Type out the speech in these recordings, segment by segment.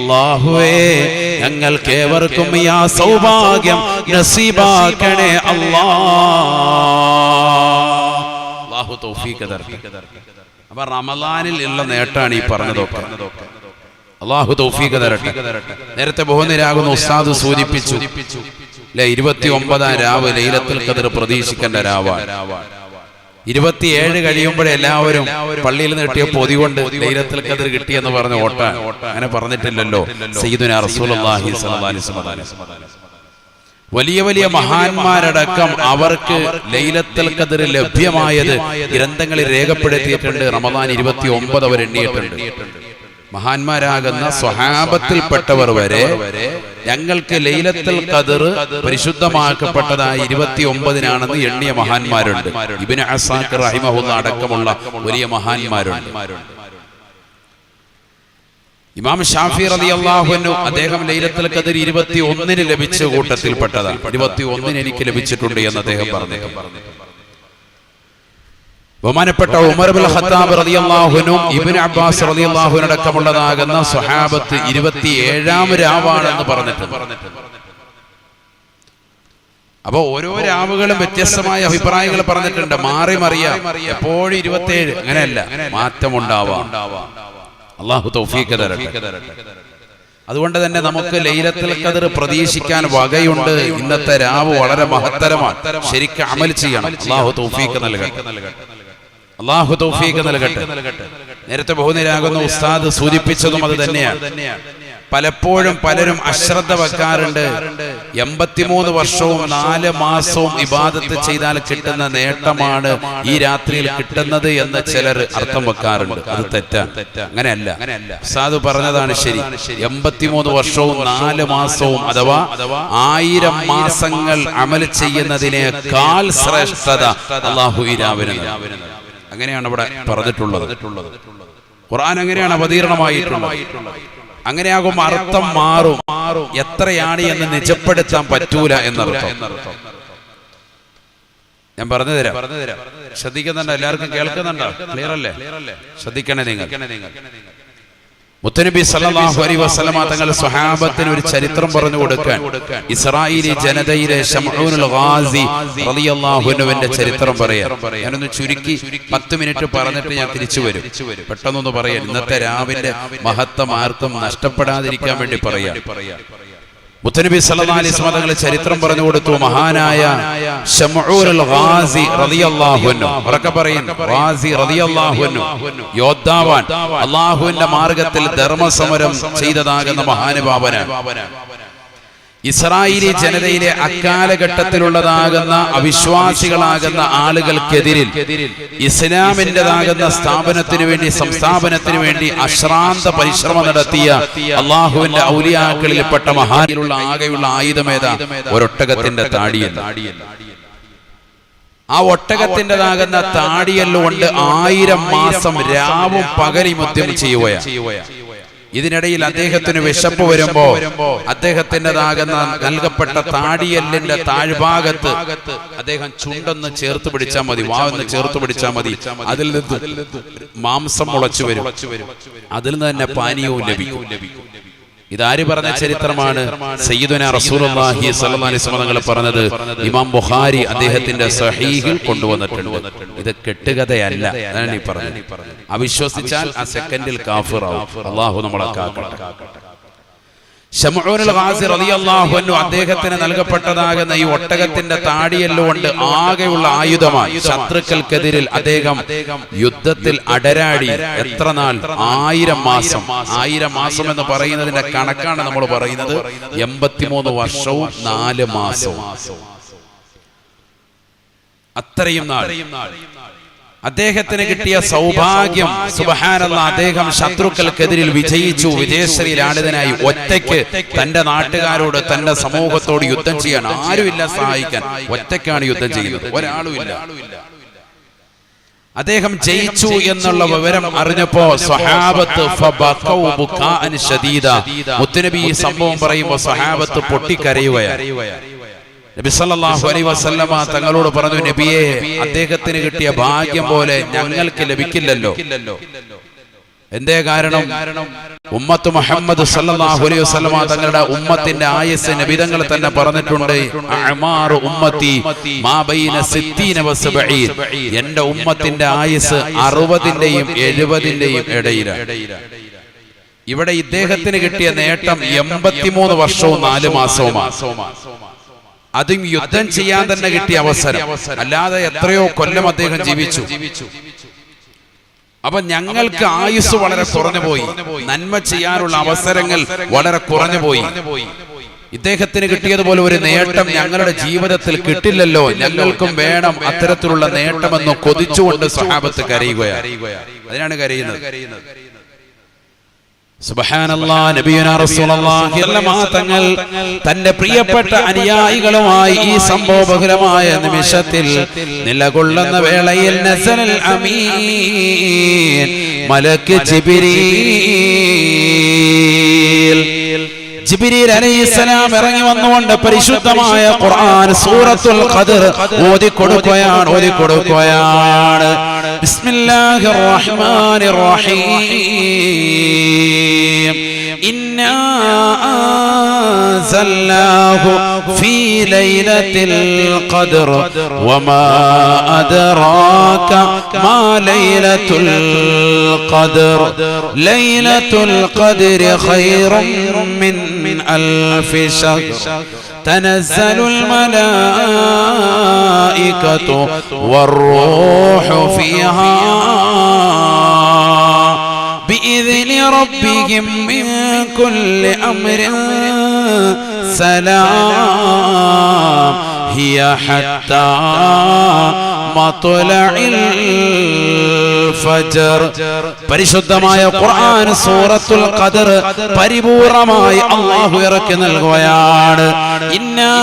അല്ലാഹുവേ ഞങ്ങൾക്ക് ഏവർക്കും ഈ സൗഭാഗ്യം നസീബാക്കണേ അല്ലാഹു തൗഫീഖ് തരട്ടെ. അപ്പൊ റമളാനിൽ ഉള്ള നേട്ടാണ് ഈ പറഞ്ഞതൊക്കെ. അല്ലാഹു തൗഫീഖ് തരട്ടെ. നേരത്തെ ബഹുനിരാകുന്ന ഉസ്താദ് സൂചിപ്പിച്ചു 29-ാം രാവ് ലൈലത്തുൽ ഖദ്ർ പ്രതീക്ഷിക്കേണ്ട രാവാണ്. 27 കഴിയുമ്പോഴേ എല്ലാവരും പള്ളിയിൽ നിന്ന് കിട്ടിയ പൊതി കൊണ്ട് ലൈലത്തുൽ ഖദ്ർ കിട്ടിയെന്ന് പറഞ്ഞ് ഓട്ടാൻ. അങ്ങനെ പറഞ്ഞിട്ടില്ലല്ലോ സയ്യിദുനാ റസൂലുള്ളാഹി സ്വല്ലല്ലാഹി അലൈഹി വസല്ലം. വലിയ വലിയ മഹാന്മാരടക്കം അവർക്ക് ലൈലത്തുൽ ഖദ്ർ ലഭ്യമായത് ഗ്രന്ഥങ്ങളിൽ രേഖപ്പെടുത്തിയിട്ടുണ്ട്. റമദാൻ 29 അവർ എണ്ണിയിട്ടുണ്ട്. മഹാന്മാരാകുന്ന സ്വഹാബത്തിൽപ്പെട്ടവർ വരെ ഞങ്ങൾക്ക് ലൈലത്തുൽ ഖദ്ർ പരിശുദ്ധമാക്കപ്പെട്ടതായി 29-നാണെന്ന് എണ്ണിയ മഹാന്മാരുണ്ട്. ഇബ്നു അസാക്കിർ റഹിമഹുല്ലാഹ് അടക്കമുള്ള വലിയ മഹാന്മാരുണ്ട്. ഇമാം ഷാഫി റളിയല്ലാഹു അൻഹു അദ്ദേഹം ലൈലത്തുൽ ഖദ്ർ 21-ന് ലഭിച്ച കൂട്ടത്തിൽപ്പെട്ടതാണ്. 21-ന് എനിക്ക് ലഭിച്ചിട്ടുണ്ട് എന്ന് അദ്ദേഹം പറഞ്ഞു. ബഹുമാനപ്പെട്ട ഉമർ ഇബ്നുൽ ഖത്താബ് റളിയല്ലാഹു അൻഹു ഇബ്നു അബ്ബാസ് റളിയല്ലാഹു അൻഹു അടക്കമുള്ളതാകുന്ന സ്വഹാബത്ത് 27-ാം രാവാണെന്ന് പറഞ്ഞിട്ടുണ്ട്. അപ്പൊ ഓരോ രാവുകളും വ്യത്യസ്തമായ അഭിപ്രായങ്ങൾ പറഞ്ഞിട്ടുണ്ട്. മാറി മറിയാം. എപ്പോഴും 27 അങ്ങനെയല്ല, മാറ്റമുണ്ടാവാം. അല്ലാഹു തൗഫീഖ് തരട്ടെ. അതുകൊണ്ട് തന്നെ നമുക്ക് ലൈലത്തുൽ ഖദ്ർ പ്രതീക്ഷിക്കാൻ വകയുണ്ട്. ഇന്നത്തെ രാവ് വളരെ മഹത്തരമാണ്. ശരിക്കും അമൽ ചെയ്യണം. അല്ലാഹു തൗഫീഖ് നൽകട്ടെ. അല്ലാഹു തൗഫീഖ് നൽകട്ടെ. നേരത്തെ ബഹുനിരാകുന്ന ഉസ്താദ് സൂചിപ്പിച്ചതും അത് തന്നെയാണ്. പലപ്പോഴും പലരും അശ്രദ്ധ വെക്കാറുണ്ട്. 83 വർഷവും 4 മാസവും ഇബാദത്ത് ചെയ്താൽ കിട്ടുന്ന നേട്ടമാണ് ഈ രാത്രിയിൽ കിട്ടുന്നത് എന്ന് ചിലർ അർത്ഥം വെക്കാറുണ്ട്. അത് തെറ്റാണ്. അങ്ങനെയല്ല. ഉസ്താദ് പറഞ്ഞതാണ് ശരി. 83 വർഷവും 4 മാസവും അഥവാ 1000 മാസങ്ങൾ അമൽ ചെയ്യുന്നതിനേക്കാൾ ശ്രേഷ്ഠത അല്ലാഹു ഈ രാവിനെ. അങ്ങനെയാണ് ഇവിടെ പറഞ്ഞിട്ടുള്ളത്. ഖുർആൻ അങ്ങനെയാണ് അവതീർണമായിട്ടുള്ളത്. അങ്ങനെയാകുമ്പോൾ അർത്ഥം മാറും. എത്രയാണ് എന്ന് നിജപ്പെടുത്താൻ പറ്റൂല എന്നർത്ഥം. ഞാൻ പറഞ്ഞു തരാം. ശ്രദ്ധിക്കുന്നുണ്ടോ? എല്ലാവർക്കും കേൾക്കുന്നുണ്ടോ? ക്ലിയർ അല്ലേ? ശ്രദ്ധിക്കണേ നിങ്ങൾ. മുത്തനബി സല്ലല്ലാഹു അലൈഹി വസല്ലമ തങ്ങൾ സ്വഹാബത്തിന് ഒരു ചരിത്രം പറഞ്ഞു കൊടുക്കാൻ ഇസ്രായേലി ജനതയിലെ ശംഊനുൽ ഗാസി റളിയല്ലാഹു അൻഹുവിന്റെ ചരിത്രം പറയാം. ഞാനൊന്ന് ചുരുക്കി 10 മിനിറ്റ് പറഞ്ഞിട്ട് ഞാൻ തിരിച്ചു വരും. പെട്ടെന്നൊന്ന് പറയാം. ഇന്നത്തെ രാവിന്റെ മഹത്വം ആർക്കും നഷ്ടപ്പെടാതിരിക്കാൻ വേണ്ടി പറയാം. മുത്തനബി സല്ലല്ലാഹു അലൈഹി വസല്ലം തങ്ങൾ ചരിത്രം പറഞ്ഞു കൊടുത്തു. മഹാനായ ശംഊനുൽ ഗാസി റളിയല്ലാഹു അൻഹു, ഉറക്കെ പറയുന്നു, ഗാസി റളിയല്ലാഹു അൻഹു, യോദ്ധാവാൻ, അല്ലാഹുവിന്റെ മാർഗത്തിൽ ധർമ്മസമരം ചെയ്തതാകുന്ന മഹാനുഭാവനാണ്. ഇസ്രായേലി ജനതയിലെ അക്കാലഘട്ടത്തിലുള്ളതാകുന്ന അവിശ്വാസികളാകുന്ന ആളുകൾക്കെതിരിൽ ഇസ്ലാമിൻ്റെതാകുന്ന സ്ഥാപനത്തിനു വേണ്ടി, സംസ്ഥാപനത്തിനു വേണ്ടി അശ്രാന്ത പരിശ്രമം നടത്തിയ അള്ളാഹുവിന്റെ ഔലിയാക്കളിൽപ്പെട്ട മഹാനിലുള്ള ആകെയുള്ള ആയുധമേതാ? ഒരൊട്ടകത്തിന്റെ താടിയല്ല. ആ ഒട്ടകത്തിൻ്റെതാകുന്ന താടിയല്ലുകൊണ്ട് 1000 മാസം രാവും പകലും യുദ്ധം ചെയ്യുകയാണ്. ഇതിനിടയിൽ അദ്ദേഹത്തിന് വിശപ്പ് വരുമ്പോ അദ്ദേഹത്തിൻ്റെതാകുന്ന നൽകപ്പെട്ട താടിയല്ലിന്റെ താഴ്ഭാഗത്ത് അദ്ദേഹം ചുണ്ടൊന്ന് ചേർത്ത് പിടിച്ചാൽ മതി, വാവൊന്ന് ചേർത്ത് പിടിച്ചാൽ മതി. അതിൽ നിന്ന് മാംസം മുളച്ചു വരും. അതിൽ നിന്ന് തന്നെ പാനീയവും ലഭിക്കും. ഇതാര് പറഞ്ഞ ചരിത്രമാണ്? സയ്യിദുനാ റസൂലുള്ളാഹി സ്വല്ലല്ലാഹി അലൈഹി വസല്ലം തങ്ങൾ പറഞ്ഞത് ഇമാം ബുഖാരി അദ്ദേഹത്തിന്റെ സ്വഹീഹിൽ കൊണ്ടുവന്നിട്ടുണ്ട്. ഇത് കെട്ടുകഥയല്ല. അതാണ് ഈ പറഞ്ഞത്. അവിശ്വസിച്ചാൽ ആ സെക്കൻഡിൽ കാഫിറാവും. അല്ലാഹു നമ്മളെ കാക്കട്ടെ. ശംഊനുൽ ഗാസി റളിയല്ലാഹു അൻഹു അദ്ദേഹത്തിന് നൽകപ്പെട്ടതാകുന്ന ഈ ഒട്ടകത്തിന്റെ താടിയല്ലുകൊണ്ട് ആകെയുള്ള ആയുധമായി ശത്രുക്കൾക്കെതിരിൽ അദ്ദേഹം യുദ്ധത്തിൽ അടരാടി. എത്ര നാൾ? 1000 മാസം. 1000 മാസം എന്ന് പറയുന്നതിന്റെ കണക്കാണ് നമ്മൾ പറയുന്നത്. 83 വർഷവും 4 മാസവും. അത്രയും നാൾ അദ്ദേഹത്തിന് കിട്ടിയ സൗഭാഗ്യം. സുബ്ഹാനല്ലാഹ്, അദ്ദേഹം ശത്രുക്കൾക്കെതിരിൽ വിജയിച്ചു. വിജയശ്രീലാളിതനായി ഒറ്റയ്ക്ക് തന്റെ നാട്ടുകാരോട്, തന്റെ സമൂഹത്തോട് യുദ്ധം ചെയ്യാൻ ആരുമില്ല സഹായിക്കാൻ. ഒറ്റയ്ക്കാണ് യുദ്ധം ചെയ്യുന്നത്, ഒരാളുമില്ല. അദ്ദേഹം ജയിച്ചു എന്നുള്ള വിവരം അറിഞ്ഞപ്പോ സ്വഹാബത്ത് ഫബഖൗ ബുകാഅൻ ശദീദ. മുത്തുനബി ഈ സംഭവം പറയുമ്പോൾ സ്വഹാബത്ത് പൊട്ടിക്കരയുകയാണ്. നബി സല്ലല്ലാഹു അലൈഹി വസല്ലമ തങ്ങളോട് പറഞ്ഞു, നബിയെ, അദ്ദേഹത്തിന് കിട്ടിയ ഭാഗ്യം പോലെ ഞങ്ങൾക്ക് ലഭിക്കില്ലല്ലോ. എന്തേ കാരണം? ഉമ്മത്ത് മുഹമ്മദ് സല്ലല്ലാഹു അലൈഹി വസല്ലമ തങ്ങളുടെ ഉമ്മത്തിന്റെ ആയുസ് നബി തങ്ങൾ തന്നെ പറഞ്ഞിട്ടുണ്ട്, അഅ്മാറു ഉമ്മത്തി മാ ബൈന 60 വ 70. എന്റെ ഉമ്മത്തിന്റെ ആയുസ് 60ന്റെയും 70ന്റെയും ഇടയിലാണ്. ഇവിടെ ഇദ്ദേഹത്തിന് കിട്ടിയ നേട്ടം 83 വർഷവും 4 മാസവുമാണ്. അതും യുദ്ധം ചെയ്യാൻ തന്നെ കിട്ടിയ അവസരം, അല്ലാതെ എത്രയോ കൊല്ലം അദ്ദേഹം ജീവിച്ചു. അപ്പൊ ഞങ്ങൾക്ക് ആയുസ് വളരെ കുറഞ്ഞു പോയി, നന്മ ചെയ്യാനുള്ള അവസരങ്ങൾ വളരെ കുറഞ്ഞു പോയി. ഇദ്ദേഹത്തിന് കിട്ടിയതുപോലെ ഒരു നേട്ടം ഞങ്ങളുടെ ജീവിതത്തിൽ കിട്ടില്ലല്ലോ, ഞങ്ങൾക്കും വേണം അത്തരത്തിലുള്ള നേട്ടമെന്ന് കൊതിച്ചുകൊണ്ട് സ്വഹാബത്ത് കരയുകയാണ്. അതിനാണ് കരയുന്നത്. സുബ്ഹാനല്ലാഹ്, നബിയുനാ റസൂലുള്ളാഹി തങ്ങൾ തന്റെ പ്രിയപ്പെട്ട അനുയായികളുമായി ഈ സംഭവബഹുലമായ നിമിഷത്തിൽ നിലകൊള്ളുന്ന വേളയിൽ നസലൽ അമീൻ മലക്ക് ജിബ്രീൽ അലൈഹിസ്സലാം ഇറങ്ങി വന്നുകൊണ്ട് പരിശുദ്ധമായ ഖുർആൻ സൂറത്തുൽ ഖദർ ഓതിക്കൊടുക്കുകയാണ്. ബിസ്മില്ലാഹിർ റഹ്മാനിർ റഹീം. ഇന്നാ അൻസൽനാഹു ഫീ ലൈലത്തിൽ ഖദർ വമാ അദ്റാക മാ ലൈലത്തുൽ ഖദർ. ലൈലത്തുൽ ഖദർ ഖൈറും മിൻ ألف شهر تنزل الملائكة والروح فيها بإذن ربهم من كل أمر سلام هي حتى مطلع الفجر. പരിശുദ്ധമായ ഖുർആൻ സൂറത്തുൽ ഖദർ പരിപൂർണമായി അല്ലാഹു ഇറക്കി നൽകുകയാണ്. ഇന്നാ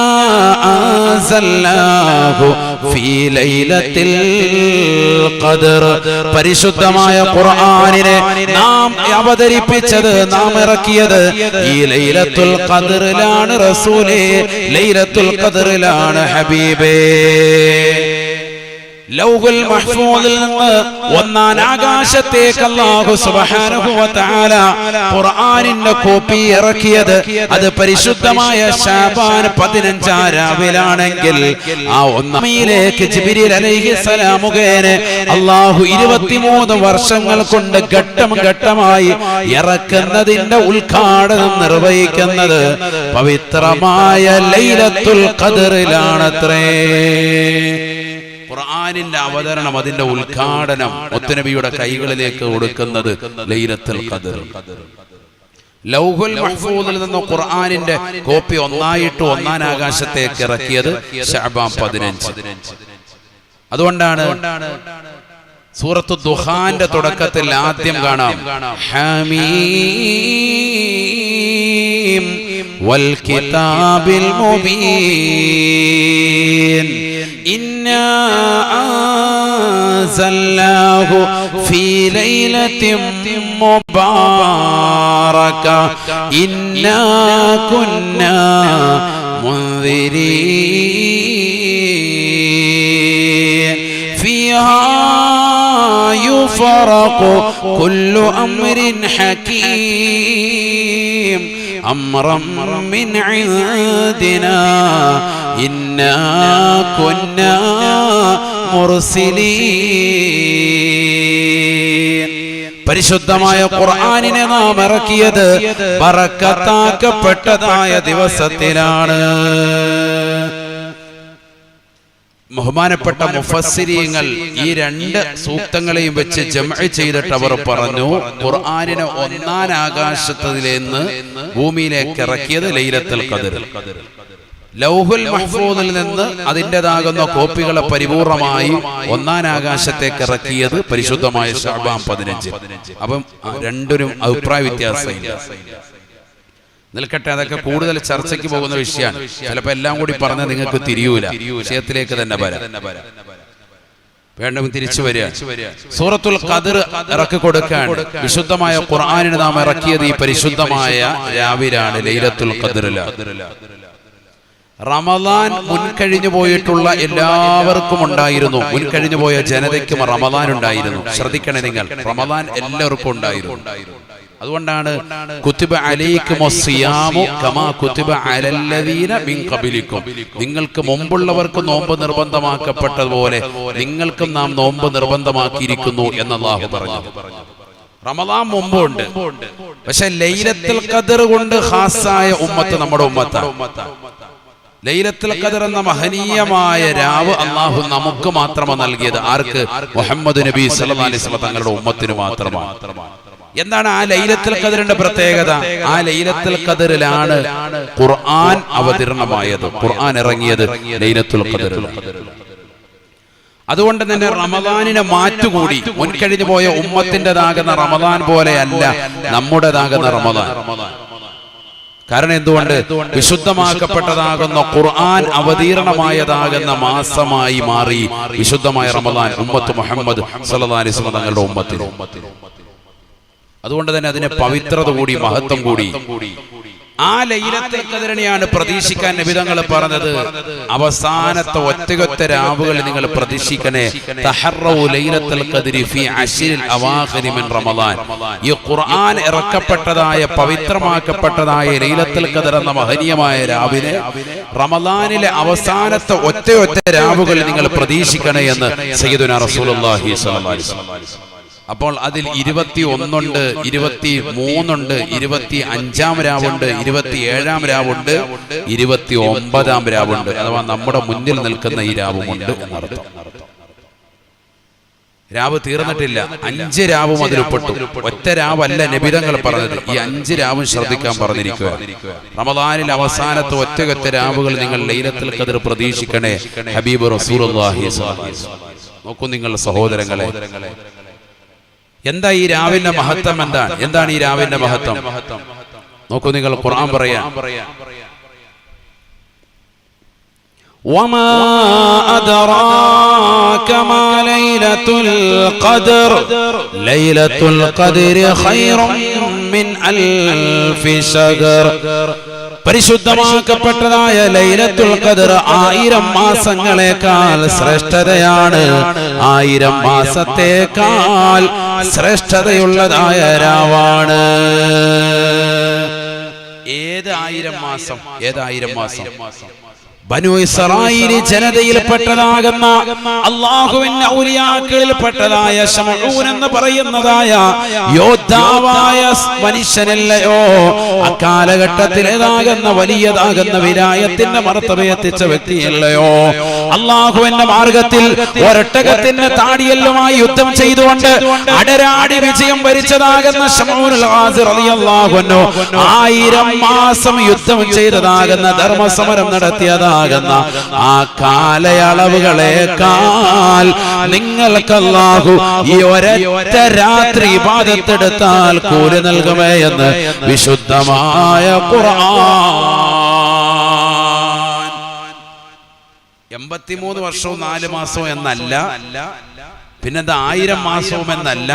അൻസൽനാഹു ഫീ ലൈലത്തിൽ ഖദർ. പരിശുദ്ധമായ ഖുർആനിനെ നാം അവതരിപ്പിച്ചത്, നാം ഇറക്കിയത് ഈ ലൈലത്തുൽ ഖദറിലാണ് റസൂലേ, ലൈലത്തുൽ ഖദറിലാണ് ഹബീബേ. ലൗഹുൽ മഹ്ഫൂദിൽ നിന്ന് ഒന്നാം ആകാശത്തേക്ക് അല്ലാഹു സുബ്ഹാനഹു വ തആല ഖുർആനിന്റെ കോപ്പി ഇറക്കിയത് അത് പരിശുദ്ധമായ ശഅബാൻ 15 രാവിലാണെങ്കിൽ ആ ഒന്നാമിലേക്ക് ജിബ്രീൽ അലൈഹിസ്സലാം മുഖേന അല്ലാഹു 23 വർഷങ്ങൾ കൊണ്ട് ഘട്ടം ഘട്ടമായി ഇറക്കുന്നതിന്റെ ഉദ്ഘാടനം നിർവഹിക്കുന്നത് പവിത്രമായ ലൈലത്തുൽ ഖദറിലാണത്രേ. ഖുർആനിന്റെ അവതരണം, അതിന്റെ ഉദ്ഘാടനം മുത്തുനബിയുടെ കൈകളിലേക്ക് കൊടുക്കുന്നത് ലൈലത്തുൽ ഖദർ. ലൗഹുൽ മഹ്ഫൂദിൽ നിന്ന് ഖുർആനിന്റെ കോപ്പി ഒന്നായിട്ട് ഒന്നാം ആകാശത്തേക്ക് ഇറക്കിയത് ശഅബാൻ 15. അതുകൊണ്ടാണ് സൂറത്തു ദുഖാന്റെ തുടക്കത്തിൽ ആദ്യം കാണാം ഹമീം വൽ കിതാബിൽ മുബീൻ ഇന്നാ അൻസൽനാഹു ഫീ ലൈലത്തിൻ മുബാറക ഇന്നാ കുന്നാ മുൻദിരീൻ ഫീഹാ യുഫറഖു കുല്ലു അംരിൻ ഹകീം أمرا من عندنا إنا كنا مرسلين. പരിശുദ്ധമായ ഖുർആനിനെ നാം ഇറക്കിയത് ബറക്കത്താക്കപ്പെട്ടതായ ദിവസത്തിലാണ്. ബഹുമാനപ്പെട്ട മുഫസ്സിരീങ്ങൾ ഈ രണ്ട് സൂക്തങ്ങളെയും വെച്ച് ജംഅ് ചെയ്തിട്ട് അവർ പറഞ്ഞു, ഖുർആനിനെ ഒന്നാം ആകാശത്തിൽ നിന്ന് ഭൂമിയിലേക്ക് ഇറക്കിയത് ലൈലത്തുൽ ഖദർ. ലൗഹുൽ മഹ്ഫൂദിൽ നിന്ന് അതിൻ്റെതാകുന്ന കോപ്പികളെ പരിപൂർണമായി ഒന്നാം ആകാശത്തേക്ക് ഇറക്കിയത് പരിശുദ്ധമായ ശഅബാൻ 15. അപ്പം രണ്ടിനും അഭിപ്രായ വ്യത്യാസമില്ല. നിൽക്കട്ടെ, അതൊക്കെ കൂടുതൽ ചർച്ചയ്ക്ക് പോകുന്ന വിഷയമാണ്. ചിലപ്പോൾ എല്ലാം കൂടി പറഞ്ഞാൽ നിങ്ങൾക്ക് തിരിയൂല. വിഷയത്തിലേക്ക് തന്നെ വരാം, വേണ്ടെങ്കിൽ തിരിച്ചു വരിക. സൂറത്തുൽ ഖദർ ഇറക്കി കൊടുക്കാൻ വിശുദ്ധമായ ഖുർആനിനെ നാം ഇറക്കിയത് ഈ പരിശുദ്ധമായ രാവിലാണ്, ലൈലത്തുൽ ഖദറിലാണ്. റമദാൻ മുൻകഴിഞ്ഞു പോയിട്ടുള്ള എല്ലാവർക്കും ഉണ്ടായിരുന്നു. മുൻകഴിഞ്ഞു പോയ ജനതയ്ക്കും റമദാൻ ഉണ്ടായിരുന്നു. ശ്രദ്ധിക്കണേ നിങ്ങൾ, റമദാൻ എല്ലാവർക്കും ഉണ്ടായിരുന്നു. അതുകൊണ്ടാണ് കുതിബ അലൈക്കുമുസ് സിയാമു കമാ കുതിബ അലല്ലദീന മിൻ ഖബലിക്കും, നിങ്ങൾക്ക് മുമ്പുള്ളവർക്ക് നോമ്പ് നിർബന്ധമാക്കപ്പെട്ടതുപോലെ നിങ്ങൾക്കും നാം നോമ്പ് നിർബന്ധമാക്കിയിരിക്കുന്നു എന്ന് അല്ലാഹു പറഞ്ഞു. റമദാൻ മുമ്പുണ്ട്, പക്ഷെ ലൈലത്തുൽ ഖദർ കൊണ്ട് ഖാസായ ഉമ്മത്ത് നമ്മുടെ ഉമ്മത്താണ്. ലൈലത്തുൽ ഖദർ എന്ന മഹനീയമായ രാവ് അല്ലാഹു നമുക്ക് മാത്രമാണ് നൽകിയത്. ആർക്ക്? മുഹമ്മദ് നബി സല്ലല്ലാഹു അലൈഹി വസല്ലം തങ്ങളുടെ ഉമ്മത്തിന് മാത്രമാണ്. എന്താണ് ആ ലൈലത്തുൽ ഖദറിന്റെ പ്രത്യേകത? ആ ലൈലത്തുൽ ഖദറിലാണ് ഖുർആൻ അവതരണമായത്, ഖുർആൻ ഇറങ്ങിയത് ലൈലത്തുൽ ഖദറിലാണ്. അതുകൊണ്ട് തന്നെ റമദാനിനെ മാറ്റുകൂടി. മുൻകഴിഞ്ഞു പോയ ഉമ്മത്തിൻ്റെതാകുന്ന റമദാൻ പോലെയല്ല നമ്മുടേതാകുന്ന റമദാൻ. കാരണം എന്തുകൊണ്ട്? വിശുദ്ധമാക്കപ്പെട്ടതാകുന്ന ഖുർആൻ അവതീർണമായതാകുന്ന മാസമായി മാറി വിശുദ്ധമായ റമദാൻ ഉമ്മത്ത് മുഹമ്മദ് സല്ലല്ലാഹു അലൈഹി വസല്ലം തങ്ങളുടെ ഉമ്മത്തിന്. അതുകൊണ്ട് തന്നെ അതിന് പവിത്രത കൂടി, മഹത്വം കൂടി. ആ ലൈലത്തുൽ ഖദറിനെയാണ് പ്രതീക്ഷിക്കാൻ നബി തങ്ങൾ പറഞ്ഞത്. അവസാനത്തെ ഒറ്റയൊറ്റ രാവുകൾ നിങ്ങൾ പ്രതീക്ഷിക്കണേ. തഹറൗ ലൈലത്തുൽ ഖദ്രി ഫീ അശ്രിൽ അവാഖിരി മിൻ റമദാൻ. ഈ ഖുർആൻ ഇറക്കപ്പെട്ടതായ പവിത്രമാക്കപ്പെട്ടതായ ലൈലത്തുൽ ഖദർ എന്ന മഹനീയമായ രാവിനെ റമദാനിലെ അവസാനത്തെ ഒറ്റയൊറ്റ രാവുകൾ നിങ്ങൾ പ്രതീക്ഷിക്കണേ എന്ന് സയ്യിദുനാ റസൂലുള്ളാഹി സ്വല്ലല്ലാഹു അലൈഹി വസല്ലം. അപ്പോൾ അതിൽ 21 23 25 രാവുണ്ട്, 27 രാവുണ്ട്, 29 രാവുണ്ട്. അഥവാ നമ്മുടെ മുന്നിൽ നിൽക്കുന്ന ഈ രാവുമുണ്ട് എന്നർത്ഥം. രാവ് തീർന്നിട്ടില്ല, 5 രാവും അതിൽപ്പെട്ടു. ഒറ്റ രാവല്ല നബിതങ്ങൾ പറഞ്ഞത്, ഈ 5 രാവും ശ്രദ്ധിക്കാൻ പറഞ്ഞിരിക്കുക. റമദാനിൽ അവസാനത്തെ ഒറ്റയൊറ്റ രാവുകൾ നിങ്ങൾ ലൈലത്തുൽ ഖദർ പ്രതീക്ഷിക്കണേ ഹബീബ് റസൂലുള്ളാഹി സ്വല്ലല്ലാഹു അലൈഹി വസല്ലം. നോക്കൂ നിങ്ങൾ സഹോദരങ്ങളെ, എന്താ ഈ രാവിന്റെ മഹത്വം? എന്താണ് ഈ രാവിന്റെ മഹത്വം? നോക്കൂ നിങ്ങൾ, ഖുർആൻ പറയാ വമാ അദ്റാക മാ ലൈലത്തുൽ ഖദർ ലൈലത്തുൽ ഖദ്രി ഖൈറും മിൻ അൽഫി ശഹർ. പരിശുദ്ധമാക്കപ്പെട്ടതായ ലൈലത്തുൽ ഖദർ 1000 മാസങ്ങളെക്കാൾ ശ്രേഷ്ഠതയാണ്. 1000 മാസത്തേക്കാൾ ശ്രേഷ്ഠതയുള്ളതായ രാവാണ്. ഏത് 1000 മാസം? ഏത് 1000 മാസം? ബനു ഇസ്രായേൽ ജനതയിൽപ്പെട്ടതാകുന്ന അല്ലാഹുവിന്റെ ഔലിയാക്കളിൽപ്പെട്ടതായ ശമഊൻ എന്ന് പറയുന്നതായ യോദ്ധാവായ മനുഷ്യനല്ലയോ അക്കാലഘട്ടത്തിലേതാകുന്ന വലിയതാകുന്ന വിലായത്തിന്റെ മർത്തബ എത്തിച്ച വ്യക്തിയല്ലയോ? അല്ലാഹുവിന്റെ മാർഗത്തിൽ ഒരൊട്ടകത്തിന്റെ താടിയെല്ലുമായി യുദ്ധം ചെയ്തുകൊണ്ട് അടരാടി വിജയം വരിച്ചതാകുന്ന ശമഊനുൽ ഗാസി റളിയല്ലാഹു അൻഹു 1000 മാസം യുദ്ധം ചെയ്തതാകുന്ന ധർമ്മസമരം നടത്തിയതാ ആ കാലയളവുകളേക്കാൾ നിങ്ങൾക്ക് അല്ലാഹു ഈ ഒരൊറ്റ രാത്രി ഇബാദത്തെടുത്താൽ കൂലി നൽകുമേ എന്ന് വിശുദ്ധമായ ഖുർആൻ. 83 വർഷവും 4 മാസവും എന്നല്ല, പിന്നെന്താ 1000 മാസവും എന്നല്ല.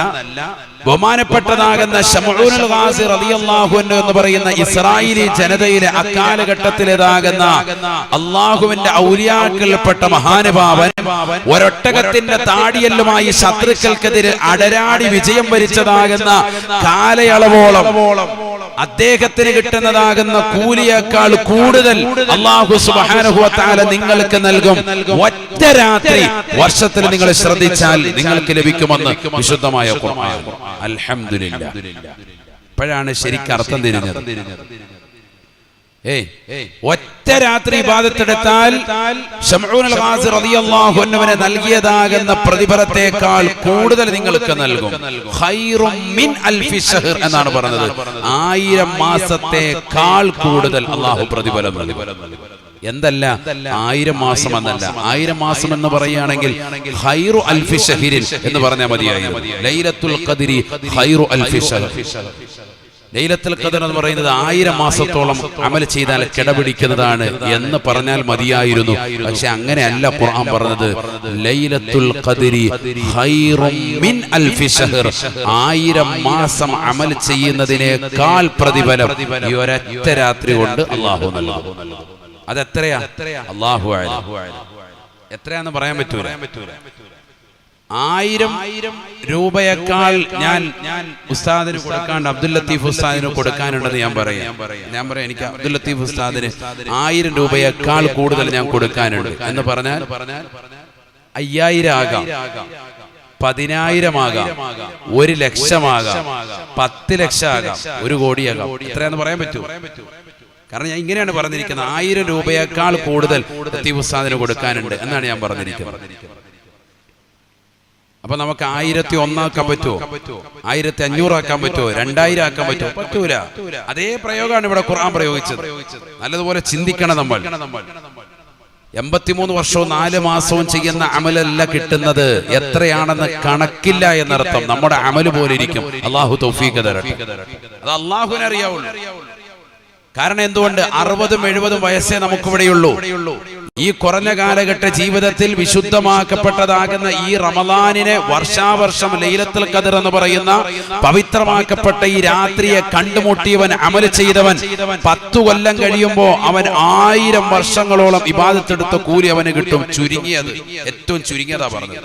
ബഹുമാനപ്പെട്ടതാകുന്ന ശമഊനുൽ ഗാസി റളിയല്ലാഹു അൻഹു എന്ന് പറയുന്ന ഇസ്രായേലി ജനതയിലെ അക്കാലഘട്ടത്തിലേതാകുന്ന അല്ലാഹുവിന്റെ ഔലിയാക്കൾപ്പെട്ട മഹാനുഭാവൻ ഒരൊട്ടകത്തിന്റെ താടിയെല്ലുമായി ശത്രുക്കൾക്കെതിരെ അടരാടി വിജയം വരിച്ചതാകുന്ന കാലയളവോളം അദ്ദേഹത്തിന് കിട്ടുന്നതാകുന്ന കൂലിയേക്കാൾ കൂടുതൽ അല്ലാഹു സുബ്ഹാനഹു വ തആല നിങ്ങൾക്ക് നൽകും. ഒറ്റ രാത്രി വർഷത്തിൽ നിങ്ങൾ ശ്രദ്ധിച്ചാൽ നിങ്ങൾക്ക് ലഭിക്കുമെന്ന് വിശുദ്ധമായ ഖുർആൻ. അൽഹംദുലില്ലാഹ്. ഇപ്പോഴാണ് ശരിക്കും അർത്ഥം തിരിഞ്ഞത്. ഒറ്റ രാത്രി ഇബാദത്തെടുത്താൽ ശമഊനുൽ ഗാസി റളിയല്ലാഹു അൻഹുവിനെ നൽകിയതാകുന്ന പ്രതിഫലത്തേക്കാൾ കൂടുതൽ നിങ്ങൾക്ക് നൽകും. ഖൈറും മിൻ അൽഫി ശഹർ എന്നാണ് പറഞ്ഞത്. 1000 മാസത്തേക്കാൾ കൂടുതൽ അല്ലാഹു പ്രതിഫലം നൽകും. എന്തല്ല 1000 മാസം എന്നല്ല, 1000 മാസം എന്ന് പറയുകയാണെങ്കിൽ ഖൈറു അൽഫി ശഹരിൻ എന്ന് പറഞ്ഞാൽ മതിയായിരുന്നു. ലൈലത്തുൽ ഖദ്രി ഖൈറു അൽഫി ശഹർ. ലൈലത്തുൽ ഖദർ എന്ന് പറയുന്നത് 1000 മാസത്തോളം അമൽ ചെയ്താൽ കിടപിടിക്കുന്നതാണ് എന്ന് പറഞ്ഞാൽ മതിയായിരുന്നു. പക്ഷെ അങ്ങനെയല്ല ഖുർആൻ പറഞ്ഞത്. ലൈലത്തുൽ ഖദ്രി ഖൈറും മിൻ അൽഫി ശഹർ. 1000 മാസം അമൽ ചെയ്യുന്നതിനേക്കാൾ പ്രതിഫലം ഈ ഒരൊറ്റ രാത്രി കൊണ്ട് അല്ലാഹു നൽകും. അതെത്രയാ? അല്ലാഹു അഅലം. എത്രയാന്ന് പറയാൻ പറ്റൂല. 1000 രൂപയേക്കാൾ ഞാൻ ഉസ്താദിന് കൊടുക്കാണ്ട് അബ്ദുൽ ലത്തീഫ് ഉസ്താദിന് കൊടുക്കാനുണ്ടെന്ന് ഞാൻ പറയാം എനിക്ക് അബ്ദുൽ ലത്തീഫ് ഉസ്താദിന് 1000 രൂപയേക്കാൾ കൂടുതൽ ഞാൻ കൊടുക്കാനുണ്ട് എന്ന് പറഞ്ഞാൽ 5000 ആകാം, 10000 ആകാം, 1 ലക്ഷമാകാം, 10 ലക്ഷം ആകാം, 1 കോടിയാകാം. എത്രയാന്ന് പറയാൻ പറ്റൂ? കാരണം ഞാൻ ഇങ്ങനെയാണ് പറഞ്ഞിരിക്കുന്നത്, 1000 രൂപയേക്കാൾ കൂടുതൽ ലത്തീഫ് ഉസ്താദിന് കൊടുക്കാനുണ്ട് എന്നാണ് ഞാൻ പറഞ്ഞിരിക്കുന്നത്. അപ്പൊ നമുക്ക് 1001 ആക്കാൻ പറ്റുമോ? 1500 ആക്കാൻ പറ്റുമോ? 2000 ആക്കാൻ പറ്റുമോ? പറ്റൂല. അതേ പ്രയോഗമാണ് ഇവിടെ ഖുർആൻ പ്രയോഗിച്ചത്. നല്ലതുപോലെ ചിന്തിക്കണം നമ്മൾ. 83 വർഷവും 4 മാസവും ചെയ്യുന്ന അമലല്ല കിട്ടുന്നത്. എത്രയാണെന്ന് കണക്കില്ല എന്നർത്ഥം. നമ്മുടെ അമല് പോലെ ഇരിക്കും. അല്ലാഹു തൗഫീഖ് തരട്ടെ. അത് അല്ലാഹുവിനെ അറിയാവുള്ളൂ. കാരണം എന്തുകൊണ്ട്? 60-70 വയസ്സേ നമുക്കിവിടെയുള്ളൂ. ഈ കുറഞ്ഞ കാലഘട്ട ജീവിതത്തിൽ വിശുദ്ധമാക്കപ്പെട്ടതാകുന്ന ഈ റമളാനിനെ വർഷാവർഷം ലൈലത്തുൽ ഖദർ എന്ന് പറയുന്ന പവിത്രമാക്കപ്പെട്ട ഈ രാത്രിയെ കണ്ടുമുട്ടിയവൻ, അമൽ ചെയ്തവൻ 10 കൊല്ലം കഴിയുമ്പോ അവൻ 1000 വർഷങ്ങളോളം ഇബാദത്തെടുത്ത കൂലി അവന് കിട്ടും. ചുരുങ്ങിയത്, ഏറ്റവും ചുരുങ്ങിയതാ പറഞ്ഞത്.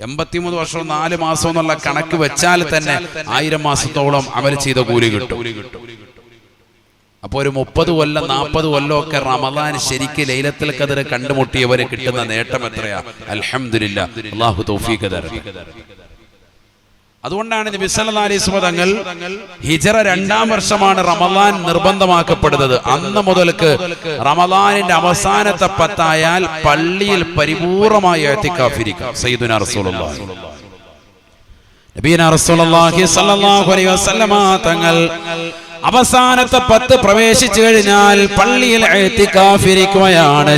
83 വർഷവും 4 മാസവും എന്നുള്ള കണക്ക് വെച്ചാൽ തന്നെ 1000 മാസത്തോളം അമൽ ചെയ്ത കൂലി കിട്ടും. അപ്പൊ ഒരു 30 കൊല്ലം 40 കൊല്ലമൊക്കെ റമളാൻ ശരിക്ക് ലൈലത്തുൽ ഖദർ കണ്ടുമുട്ടിയവരെ കിട്ടുന്ന നേട്ടം എത്രയാ? അൽഹംദുലില്ലാഹ്. അല്ലാഹു തൗഫീഖ് തരട്ടെ. അതുകൊണ്ടാണ് നബി സല്ലല്ലാഹു അലൈഹി വസല്ലം തങ്ങൾ ഹിജ്റ 2-ാം വർഷമാണ് റമളാൻ നിർബന്ധമാക്കപ്പെടുന്നത്. അന്ന് മുതൽക്ക് റമളാനിന്റെ അവസാനത്തെ 10 ആയാൽ പള്ളിയിൽ പരിപൂർണമായി ഇഅ്തികാഫിരിക്കാം. സയ്യിദുനാ റസൂലുള്ളാഹി നബിയനാ റസൂലുള്ളാഹി സ്വല്ലല്ലാഹു അലൈഹി വസല്ലം തങ്ങൾ അവസാനത്തെ 10 പ്രവേശിച്ചു കഴിഞ്ഞാൽ പള്ളിയിൽ ഇഅ്തികാഫിരിക്കുകയാണ്.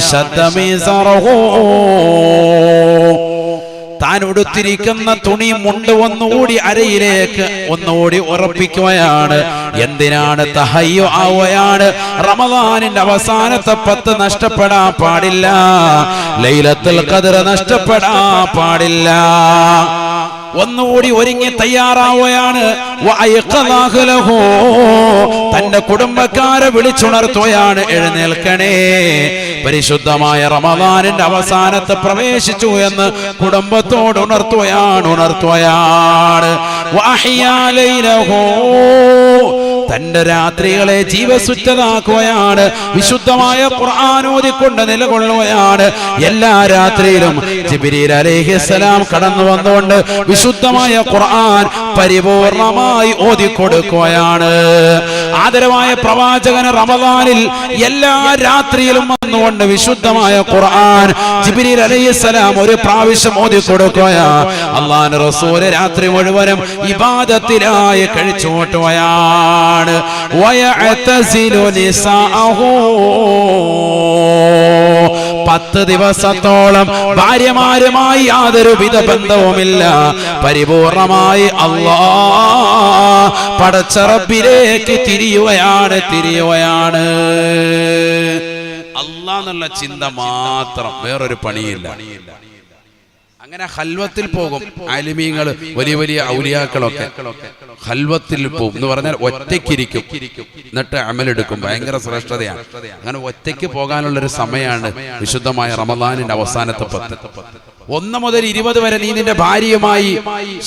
താൻ ഉടുത്തിരിക്കുന്ന തുണി മുണ്ട് ഒന്നുകൂടി അരയിലേക്ക് ഒന്നുകൂടി ഉറപ്പിക്കുകയാണ്. എന്തിനാണ്? തഹയ്യു ആവുകയാണ്. റമളാനിന്റെ അവസാനത്തെ 10 നഷ്ടപ്പെടാൻ പാടില്ല. ലൈലത്തുൽ ഖദർ നഷ്ടപ്പെടാൻ പാടില്ല. ഒന്നുകൂടി ഒരുങ്ങി തയ്യാറാവുകയാണ്. തന്റെ കുടുംബക്കാരെ വിളിച്ചുണർത്തുകയാണ്. എഴുന്നേൽക്കണേ, പരിശുദ്ധമായ റമളാനിന്റെ അവസാനത്തെ പ്രവേശിച്ചു എന്ന് കുടുംബത്തോട് ഉണർത്തുകയാണ്. തന്റെ രാത്രികളെ ജീവസുറ്റതാക്കുകയാണ്. വിശുദ്ധമായ ഖുർആൻ ഓതിക്കൊണ്ട് നിലകൊള്ളുകയാണ്. എല്ലാ രാത്രിയിലും ജിബ്രീൽ അലൈഹിസ്സലാം കടന്നു വന്നുകൊണ്ട് വിശുദ്ധമായ ഖുർആൻ പരിപൂർണമായി ഓതിക്കൊടുക്കുകയാണ്. ആദരവായ പ്രവാചകന് റമളാനിൽ എല്ലാ രാത്രിയിലും വന്നുകൊണ്ട് വിശുദ്ധമായ ഖുർആൻ ജിബ്രീൽ അലൈഹിസ്സലാം ഒരു പ്രാവശ്യം ഓതിക്കൊടുക്കുകയാണ്. അല്ലാഹുവിന്റെ റസൂൽ രാത്രി മുഴുവനും ഇബാദത്തിലായി കഴിച്ചുകൂട്ടുകയാണ്. വയഅതസിലു നിസാഅഹു 10 ദിവസത്തോളം ഭാര്യമാരുമായി യാതൊരുവിധ ബന്ധവുമില്ല. പരിപൂർണമായി അല്ലാഹ് പടച്ച റബ്ബിലേക്ക് തിരിയുകയാണ്. അല്ലാഹ് എന്നുള്ള ചിന്ത മാത്രം, വേറൊരു പണിയില്ല. അങ്ങനെ ഖൽവത്തിൽ പോകും ആലിമീങ്ങൾ, വലിയ വലിയ ഔലിയാക്കളൊക്കെ ഖൽവത്തിൽ പോകും എന്ന് പറഞ്ഞാൽ ഒറ്റയ്ക്കിരിക്കും, എന്നിട്ട് അമലെടുക്കും. ഭയങ്കര ശ്രേഷ്ഠതയാണ്. അങ്ങനെ ഒറ്റയ്ക്ക് പോകാനുള്ളൊരു സമയമാണ് വിശുദ്ധമായ റമളാനിന്റെ അവസാനത്തെ 10. 1 മുതൽ 20 വരെ നീ നിന്റെ ഭാര്യയുമായി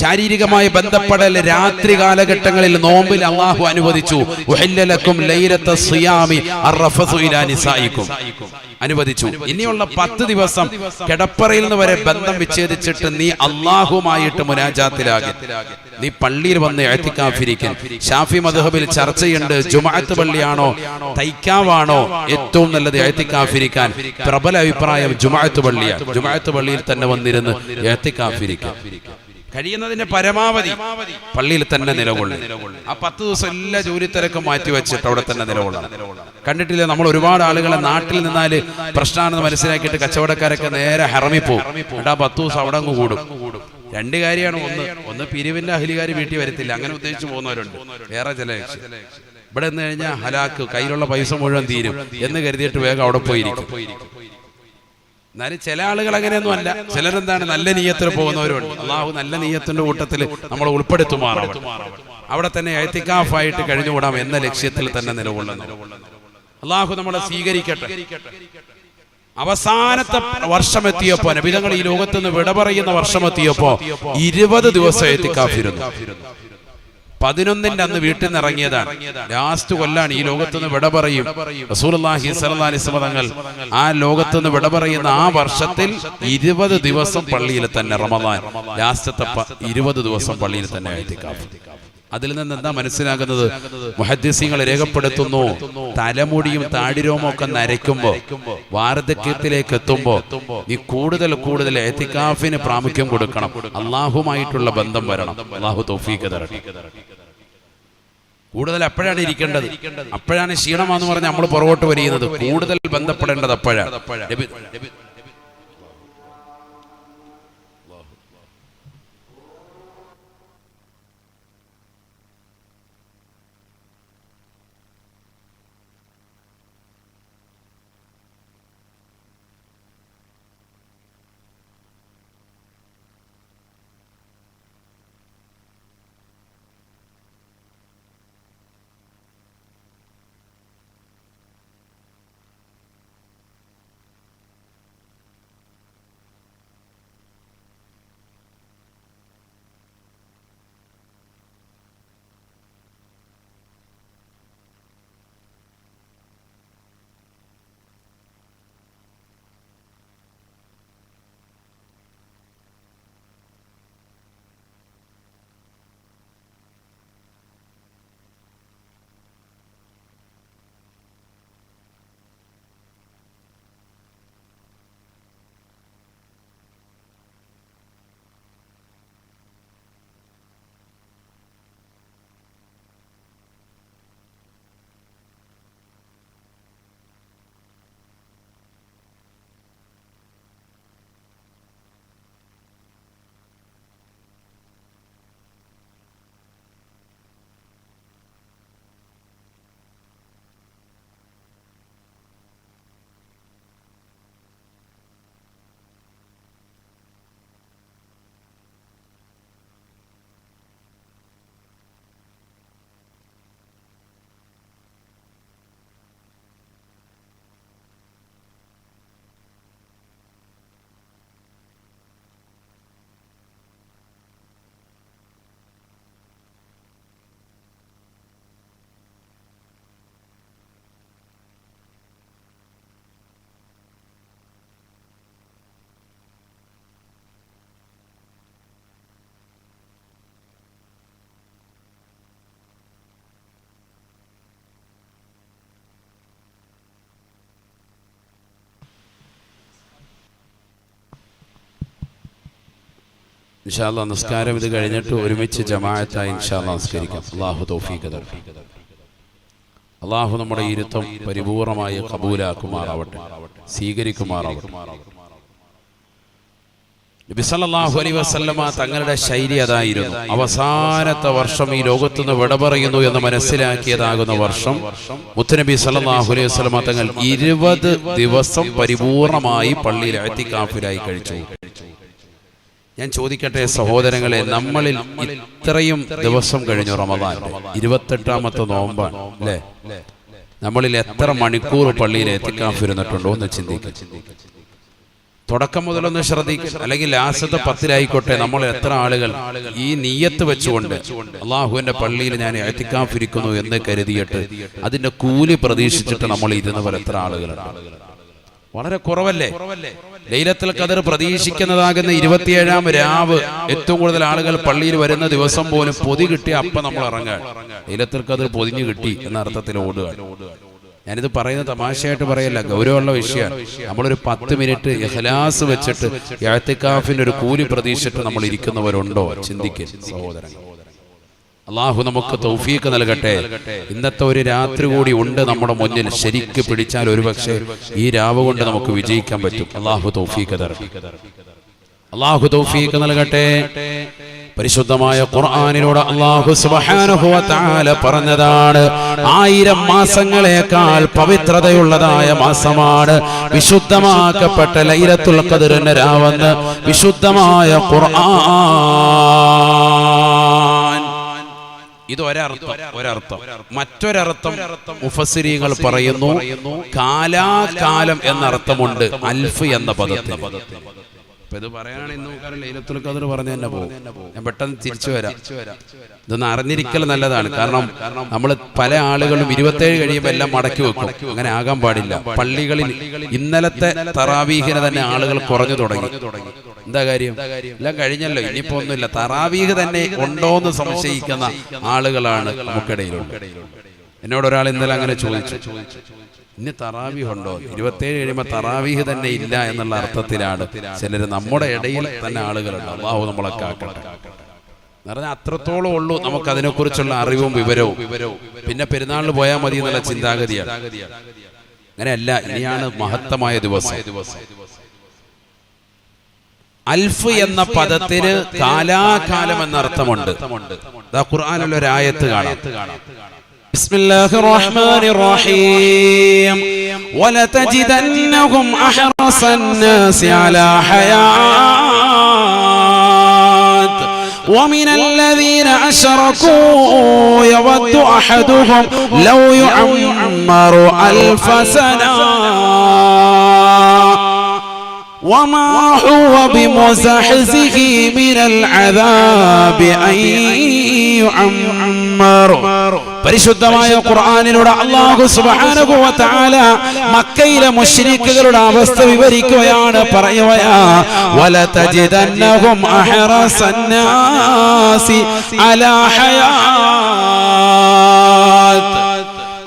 ശാരീരികമായി ബന്ധപ്പെടൽ രാത്രി കാലഘട്ടങ്ങളിൽ നോമ്പിൽ അല്ലാഹു അനുവദിച്ചു. ഉഹില്ലലക്കും ലൈലത്ത സിയാമി അർറഫസു ഇലാ നിസായിക്കും അനുവദിച്ചു. ഇനിയുള്ള 10 ദിവസം കിടപ്പറയിൽ നിന്ന് വരെ ബന്ധം വിച്ഛേദിച്ചിട്ട് നീ അല്ലാഹുമായിട്ട് മുനാജാത്തിലാകും. നീ പള്ളിയിൽ വന്ന് ഇഅ്തികാഫിരിക്കും. ശാഫി മദ്ഹബിൽ ചർച്ചയുണ്ട്, ജുമുഅത്ത് പള്ളിയാണോ തൈക്കാവാണോ ഏറ്റവും നല്ലത് ഇഅ്തികാഫിരിക്കാൻ? പ്രബല അഭിപ്രായം ജുമുഅത്ത് പള്ളിയാണ്. ജുമുഅത്ത് പള്ളിയിൽ തന്നെ വന്നിരുന്ന് ഇഅ്തികാഫിരിക്കാം. കഴിയുന്നതിന്റെ പരമാവധി പള്ളിയിൽ തന്നെ നിലകൊള്ളും. ആ 10 ദിവസം എല്ലാ ജോലി തിരക്കും മാറ്റിവെച്ചിട്ട് അവിടെ തന്നെ നിലകൊള്ളണം. കണ്ടിട്ടില്ലേ, നമ്മൾ ഒരുപാട് ആളുകളെ നാട്ടിൽ നിന്നാല് പ്രശ്നമാണെന്ന് മനസ്സിലാക്കിയിട്ട് കച്ചവടക്കാരൊക്കെ നേരെ ഹറമിൽ പോകും. എന്നിട്ട് ആ 10 ദിവസം അവിടെ അങ്ങ് കൂടും. 2 കാര്യമാണ്. ഒന്ന് പിരിവിന്റെ അഹ്ലികാർ വീട്ടിൽ വരത്തില്ല, അങ്ങനെ ഉദ്ദേശിച്ച് പോകുന്നവരുണ്ട്. വേറെ ചില ഇവിടെ നിന്ന് കഴിഞ്ഞാൽ ഹലാക്ക്, കയ്യിലുള്ള പൈസ മുഴുവൻ തീരും എന്ന് കരുതിയിട്ട് വേഗം അവിടെ പോയിരിക്കും. എന്നാലും ചില ആളുകൾ അങ്ങനെയൊന്നും അല്ല. ചിലരെന്താണ് നല്ല നീയത്തിൽ പോകുന്നവരുണ്ട്. അല്ലാഹു നല്ല നീയത്തിന്റെ കൂട്ടത്തിൽ നമ്മൾ ഉൾപ്പെടുത്തുമാറാവട്ടെ. അവിടെ തന്നെ ഇഅ്തികാഫായിട്ട് കഴിഞ്ഞുകൂടാം എന്ന ലക്ഷ്യത്തിൽ തന്നെ നിലകൊള്ളുന്നു. അള്ളാഹു നമ്മളെ സ്വീകരിക്കട്ടെ. അവസാനത്തെ വർഷമെത്തിയപ്പോ, നബി തങ്ങൾ ഈ ലോകത്ത് നിന്ന് വിട പറയുന്ന വർഷമെത്തിയപ്പോ 20 ദിവസം എത്തിക്കാഫിരുന്നു. 11ന്റെ അന്ന് വീട്ടിൽ നിന്ന് ഇറങ്ങിയതാണ്. ലാസ്റ്റ് കൊല്ലാണ് ഈ ലോകത്തുനിന്ന് വിട പറയും. റസൂലുള്ളാഹി സ്വല്ലല്ലാഹി അലൈഹി വസല്ലം തങ്ങൾ ആ ലോകത്തുനിന്ന് വിട പറയുന്ന ആ വർഷത്തിൽ 20 ദിവസം പള്ളിയിൽ തന്നെ, റമദാൻ ലാസ്റ്റത്തെ 20 ദിവസം പള്ളിയിൽ തന്നെ ഇഅ്തികാഫ്. അതിൽ നിന്ന് എന്താ മനസ്സിലാകുന്നത്? മുഹദ്ദിസീങ്ങൾ രേഖപ്പെടുത്തുന്നു, തലമുടിയും താടിരോമം ഒക്കെ നരയ്ക്കുമ്പോ, വാർദ്ധക്യത്തിലേക്ക് എത്തുമ്പോ നീ കൂടുതൽ കൂടുതൽ ഇഅ്തികാഫിന് പ്രാമുഖ്യം കൊടുക്കണം. അള്ളാഹുമായിട്ടുള്ള ബന്ധം വരണം. അള്ളാഹു തൗഫീഖ് തരട്ടെ. കൂടുതൽ എപ്പോഴാണ് ഇരിക്കേണ്ടത്? അപ്പോഴാണ് ക്ഷീണമാന്ന് പറഞ്ഞ് നമ്മൾ പുറകോട്ട് വരിയുന്നത്. കൂടുതൽ ബന്ധപ്പെടേണ്ടത് അപ്പോഴാണ്. ഇൻഷാ അല്ലാഹ് നിസ്കാരം ഇത് കഴിഞ്ഞിട്ട് ഒരുമിച്ച് ജമാഅത്തായി ഇൻഷാ അല്ലാഹ് നിസ്കരിക്കാം. അല്ലാഹു തൗഫീഖ് തരട്ടെ. അല്ലാഹു നമ്മുടെ ഇരുത്തം പരിപൂർണമായി ഖബൂലാക്കുമാറാവട്ടെ, സ്വീകരിക്കുമാറാവട്ടെ. നബി സല്ലല്ലാഹു അലൈഹി വസല്ലമ തങ്ങളുടെ ശൈലി അതായിരുന്നു. അവസാനത്തെ വർഷം ഈ ലോകത്തുനിന്ന് വിട പറയുന്നു എന്ന് മനസ്സിലാക്കിയതാകുന്ന വർഷം മുത്തുനബി സല്ലല്ലാഹു അലൈഹി വസല്ലമ തങ്ങൾ 20 ദിവസം പരിപൂർണമായി പള്ളിയിൽ ഇഅ്തികാഫിലായി കഴിച്ചു. ഞാൻ ചോദിക്കട്ടെ സഹോദരങ്ങളെ, നമ്മളിൽ ഇത്രയും ദിവസം കഴിഞ്ഞു റമദാൻ 28ാമത്തെ നോമ്പാണ് അല്ലേ? നമ്മളിൽ എത്ര മണിക്കൂർ പള്ളിയിൽ ഇഅ്തികാഫ് ഇരുന്നിട്ടുണ്ടോ എന്ന് ചിന്തിക്കുക. തുടക്കം മുതലൊന്ന് ശ്രദ്ധിക്കുക. അല്ലെങ്കിൽ ലാസ്റ്റത്തെ 10-ലായിക്കോട്ടെ, നമ്മൾ എത്ര ആളുകൾ ഈ നിയ്യത്ത് വെച്ചുകൊണ്ട് അള്ളാഹുവിന്റെ പള്ളിയിൽ ഞാൻ ഇഅ്തികാഫ് ഇരിക്കുന്നു എന്ന് കരുതിയിട്ട് അതിന്റെ കൂലി പ്രതീക്ഷിച്ചിട്ട് നമ്മൾ ഇരുന്നവർ എത്ര ആളുകളുണ്ട്? വളരെ കുറവല്ലേ? ലൈലത്തുൽ ഖദർ പ്രതീക്ഷിക്കുന്നതാകുന്ന 27ാം രാവ് ഏറ്റവും കൂടുതൽ ആളുകൾ പള്ളിയിൽ വരുന്ന ദിവസം പോലും പൊതി കിട്ടി അപ്പം നമ്മൾ ഇറങ്ങാൻ. ലൈലത്തുൽ ഖദർ പൊതിഞ്ഞു കിട്ടി എന്ന അർത്ഥത്തിൽ ഓടുക. ഞാനിത് പറയുന്നത് തമാശയായിട്ട് പറയല്ല, ഗൗരവമുള്ള വിഷയമാണ്. നമ്മളൊരു 10 മിനിറ്റ് ഇഖ്ലാസ് വെച്ചിട്ട് ഇഅ്തികാഫിന്റെ ഒരു കൂലി പ്രതീക്ഷിച്ചിട്ട് നമ്മൾ ഇരിക്കുന്നവരുണ്ടോ? ചിന്തിക്കുക സഹോദരൻ. അള്ളാഹു നമുക്ക് തൗഫീഖ് നൽകട്ടെ. ഇന്നത്തെ ഒരു രാത്രി കൂടി ഉണ്ട് നമ്മുടെ മുന്നിൽ. ശരിക്ക് പിടിച്ചാൽ ഒരുപക്ഷെ ഈ രാവ് കൊണ്ട് നമുക്ക് വിജയിക്കാൻ പറ്റും. അള്ളാഹു തൗഫീഖ് തരട്ടെ. അള്ളാഹു തൗഫീഖ് നൽകട്ടെ. പരിശുദ്ധമായ ഖുർആനിലൂടെ അല്ലാഹു സുബ്ഹാനഹു വ തആല പറഞ്ഞതാണ്, 1000 മാസങ്ങളേക്കാൾ പവിത്രതയുള്ളതായ മാസമാണ് വിശുദ്ധമാക്കപ്പെട്ട ലൈലത്തുൽ ഖദറിന്റെ രാവെന്ന് വിശുദ്ധമായ ഖുർആൻ. ഇത് ഒരർത്ഥം. മറ്റൊരർത്ഥം മുഫസ്സിരീങ്ങൾ പറയുന്നു കാലാകാലം എന്നർത്ഥമുണ്ട് അൽഫ് എന്ന പദത്തിൽ. ഇത് പറയാനാണ് ഇന്ന് ലൈലത്തുൽ ഖദ്ർ പറഞ്ഞു തന്നെ പോകും. ഞാൻ പെട്ടെന്ന് തിരിച്ചു വരാം. ഇതൊന്ന് അറിഞ്ഞിരിക്കൽ നല്ലതാണ്. കാരണം നമ്മൾ പല ആളുകളും 27 കഴിയുമ്പോൾ എല്ലാം മടക്കി വെക്കും. അങ്ങനെ ആകാൻ പാടില്ല. പള്ളികളിൽ ഇന്നലത്തെ തറാവീഹിനെ തന്നെ ആളുകൾ കുറഞ്ഞു തുടങ്ങി. എന്താ കാര്യം? എല്ലാം കഴിഞ്ഞല്ലോ, ഇനിയിപ്പോ ഒന്നുമില്ല. തറാവീഹ് തന്നെ ഉണ്ടോന്ന് സംശയിക്കുന്ന ആളുകളാണ് നമുക്കിടയിലുള്ളത്. എന്നോട് ഒരാൾ ഇന്നലെ അങ്ങനെ ചോദിച്ചു, ഇനി തറാവീഹ് ഉണ്ടോ? 27 കഴിയുമ്പോൾ തറാവീഹ് തന്നെ ഇല്ല എന്നുള്ള അർത്ഥത്തിലാണ് ചിലർ നമ്മുടെ ഇടയിൽ തന്നെ ആളുകളുണ്ട്. അല്ലാഹു നമ്മളെ കാക്കട്ടെ. എന്ന് പറഞ്ഞാൽ അത്രത്തോളം ഉള്ളൂ നമുക്ക് അതിനെക്കുറിച്ചുള്ള അറിവും വിവരവും. പിന്നെ പെരുന്നാളിന് പോയാൽ മതി എന്നുള്ള ചിന്താഗതിയാണ്. അങ്ങനെയല്ല, ഇനിയാണ് മഹത്തമായ ദിവസം. അൽഫ് എന്ന പദത്തിന് കാലാകാലം എന്ന അർത്ഥമുണ്ട്. ഖുർആനിൽ ഒരു ആയത്ത് കാണാം. ബിസ്മില്ലാഹിർ റഹ്മാനിർ റഹീം വലതജിദന്നഹും അഹ്റസൻ നാസി അലാ ഹയാത് ومن الذين أشركوا يود أحدهم لو يعمر 1000 سنة وما هو بمزحزحه من العذاب أن يعمر. പരിശുദ്ധമായ ഖുർആനിലൂടെ അല്ലാഹു സുബ്ഹാനഹു വ തആല മക്കയിലെ മുശ്രിക്കുകളുടെ അവസ്ഥ വിവരിക്കുകയാണ്. പറയുകയാ വലതജിദന്നഹും അഹ്റസൻ നാസി അലാ ഹയാത്.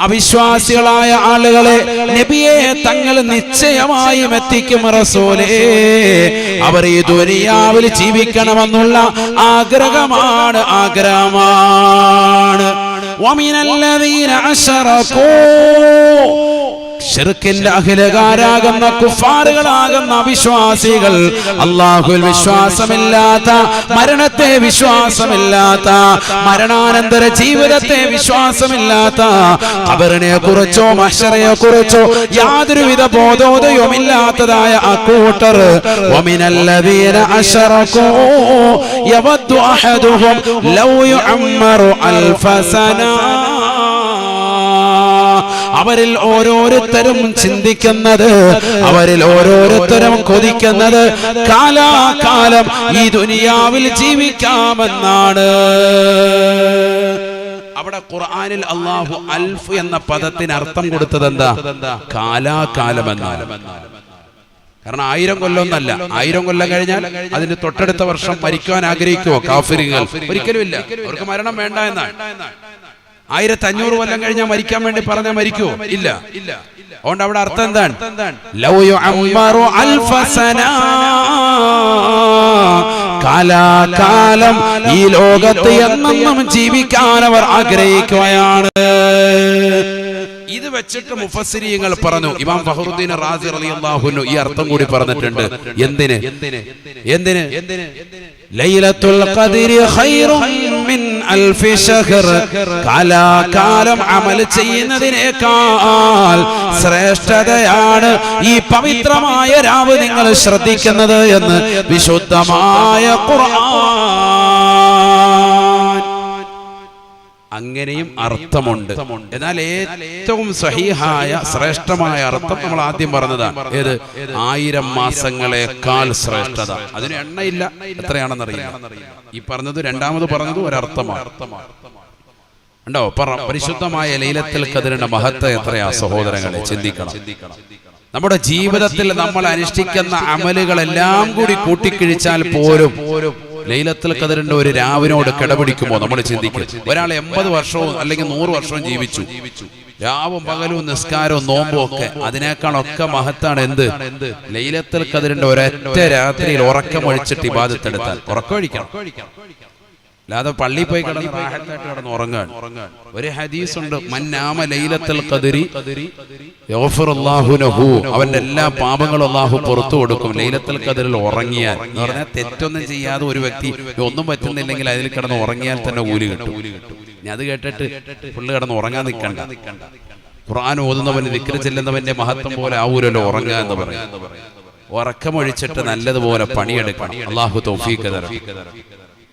അവിശ്വാസികളായ ആളുകളെ നബിയെ തങ്ങൾ നിശ്ചയമായും എത്തിക്കും റസൂലേ. അവർ ഈ ദുനിയാവിൽ ജീവിക്കണമെന്നുള്ള ആഗ്രഹമാണ്. വമിനല്ലദീന അശ്റകൂ, ശിർക്കിന്റെ അഖിലകാരാകുന്ന കുഫാറുകളാകുന്ന അവിശ്വാസികൾ, അല്ലാഹുവിൽ വിശ്വാസമില്ലാത്ത, മരണത്തെ വിശ്വാസമില്ലാത്ത, മരണാനന്തര ജീവിതത്തെ വിശ്വാസമില്ലാത്ത, ഖബറിനെ കുറിച്ചോ മഹ്ശറയെ കുറിച്ചോ യാതൊരുവിധ ബോധോദയവുമില്ലാത്തതായ അക്കൂട്ടർ വമിനല്ലദീന അശ്റകൂ യവദ്ദു അഹദുഹും ലൗ യുഅമ്മറു 1000 സന. അവരിൽ ഓരോരുത്തരും ചിന്തിക്കുന്നത്, അവരിൽ ഓരോരുത്തരും കൊതിക്കുന്നത് കാലാകാലം ഈ ദുനിയാവിൽ ജീവിക്കാമെന്നാണ്. അവിടെ ഖുർആനിൽ അല്ലാഹു അൽഫ് എന്ന പദത്തിന് അർത്ഥം കൊടുത്തത് എന്താ? കാലാകാലം എന്നാണ്. കാരണം 1000 കൊല്ലമൊന്നല്ല. 1000 കൊല്ലം കഴിഞ്ഞാൽ അതിന് തൊട്ടടുത്ത വർഷം മരിക്കുവാൻ ആഗ്രഹിക്കുവോ കാഫിറുകൾ? ഒരിക്കലും ഇല്ല. അവർക്ക് മരണം വേണ്ട എന്നാണ്. 1500 കൊല്ലം കഴിഞ്ഞാൽ മരിക്കാൻ വേണ്ടി പറഞ്ഞാൽ മരിക്കുവോ? ഇല്ല. അതുകൊണ്ട് അവിടെ അർത്ഥം എന്താണ്? ലൗ യുഅമ്മറു 1000 സന, കാലാകാലം ഈ ലോകത്ത് എന്നെന്നും ജീവിക്കാൻ അവർ ആഗ്രഹിക്കുകയാണ്. ഇത് വെച്ചിട്ട് മുഫസ്സിരീങ്ങൾ പറഞ്ഞു. ഇമാം ഫഖറുദ്ദീൻ റാസി റളിയല്ലാഹു അൻഹു ഈ അർത്ഥം കൂടി പറഞ്ഞിട്ടുണ്ട്. എന്തിന്? ലൈലത്തുൽ ഖദ്രി ഖൈറും മിൻ 1000 ശഹർ. കാലാകാലം അമൽ ചെയ്യുന്നതിനേക്കാൾ ശ്രേഷ്ഠതയാണ് ഈ പവിത്രമായ രാവ് നിങ്ങൾ ശ്രദ്ധിക്കുന്നത് എന്ന് വിശുദ്ധമായ ഖുർആൻ. അങ്ങനെയും അർത്ഥമുണ്ട്. എന്നാൽ ഏറ്റവും സഹീഹായ ശ്രേഷ്ഠമായ അർത്ഥം നമ്മൾ ആദ്യം പറഞ്ഞതാണ്. ഏത്? 1000 മാസങ്ങളെക്കാൾ ശ്രേഷ്ഠത. അതിന് എണ്ണയില്ല, എത്രയാണെന്നറിയില്ല. ഈ പറഞ്ഞത് രണ്ടാമത് പറഞ്ഞത് ഒരർത്ഥമാണ്. ഉണ്ടോ? പരിശുദ്ധമായ ലൈലത്തുൽ ഖദ്റിന്റെ മഹത്വം എത്രയാ സഹോദരങ്ങളെ, ചിന്തിക്കണം. നമ്മുടെ ജീവിതത്തിൽ നമ്മൾ അനുഷ്ഠിക്കുന്ന അമലുകളെല്ലാം കൂടി കൂട്ടിക്കിഴിച്ചാൽ പോലും ലൈലത്തുൽ ഖദ്റിന്റെ ഒരു രാവിനോട് കിടപിടിക്കുമോ നമ്മൾ ചിന്തിക്കും. ഒരാൾ 80 വർഷവും അല്ലെങ്കിൽ 100 വർഷവും ജീവിച്ചു, രാവും പകലും നിസ്കാരവും നോമ്പും ഒക്കെ, അതിനേക്കാളൊക്കെ മഹത്താണ് എന്ത്? ലൈലത്തുൽ ഖദ്റിന്റെ ഒരൊറ്റ രാത്രിയിൽ ഉറക്കമൊഴിച്ചിട്ട് ഇബാദത്ത് എടുത്താൽ. ഉറക്കമൊഴിക്കണം, അല്ലാതെ പള്ളി പോയി കിടന്ന് റാഹത്തായിട്ട് കിടന്ന് ഉറങ്ങാൻ. ഒരു ഹദീസ് ഉണ്ട്, മന്നാമ ലൈലത്തുൽ ഖദ്രി യഗ്ഫിറുല്ലാഹു ലഹു, അവന്റെ എല്ലാ പാപങ്ങളും അല്ലാഹു പുറത്തു കൊടുക്കും ലൈലത്തുൽ ഖദ്റിൽ ഉറങ്ങിയാൽ. എന്ന് പറഞ്ഞാൽ തെറ്റൊന്നും ചെയ്യാതെ ഒരു വ്യക്തി ഒന്നും പറ്റുന്നില്ലെങ്കിൽ അതിൽ കിടന്ന് ഉറങ്ങിയാൽ തന്നെ കൂലി കിട്ടും. ഇനി അത് കേട്ടിട്ട് പുള്ളി കിടന്ന് ഉറങ്ങാൻ നിൽക്കണ്ട. ഖുർആൻ ഓതുന്നവന്, ദിക്ർ ചെല്ലുന്നവന്റെ മഹത്വം പോലെ ആവൂലല്ലോ ഉറങ്ങുക എന്ന് പറയും. ഉറക്കമൊഴിച്ചിട്ട് നല്ലതുപോലെ പണിയെടുക്കണം. അല്ലാഹു തൗഫീഖ് തരട്ടെ.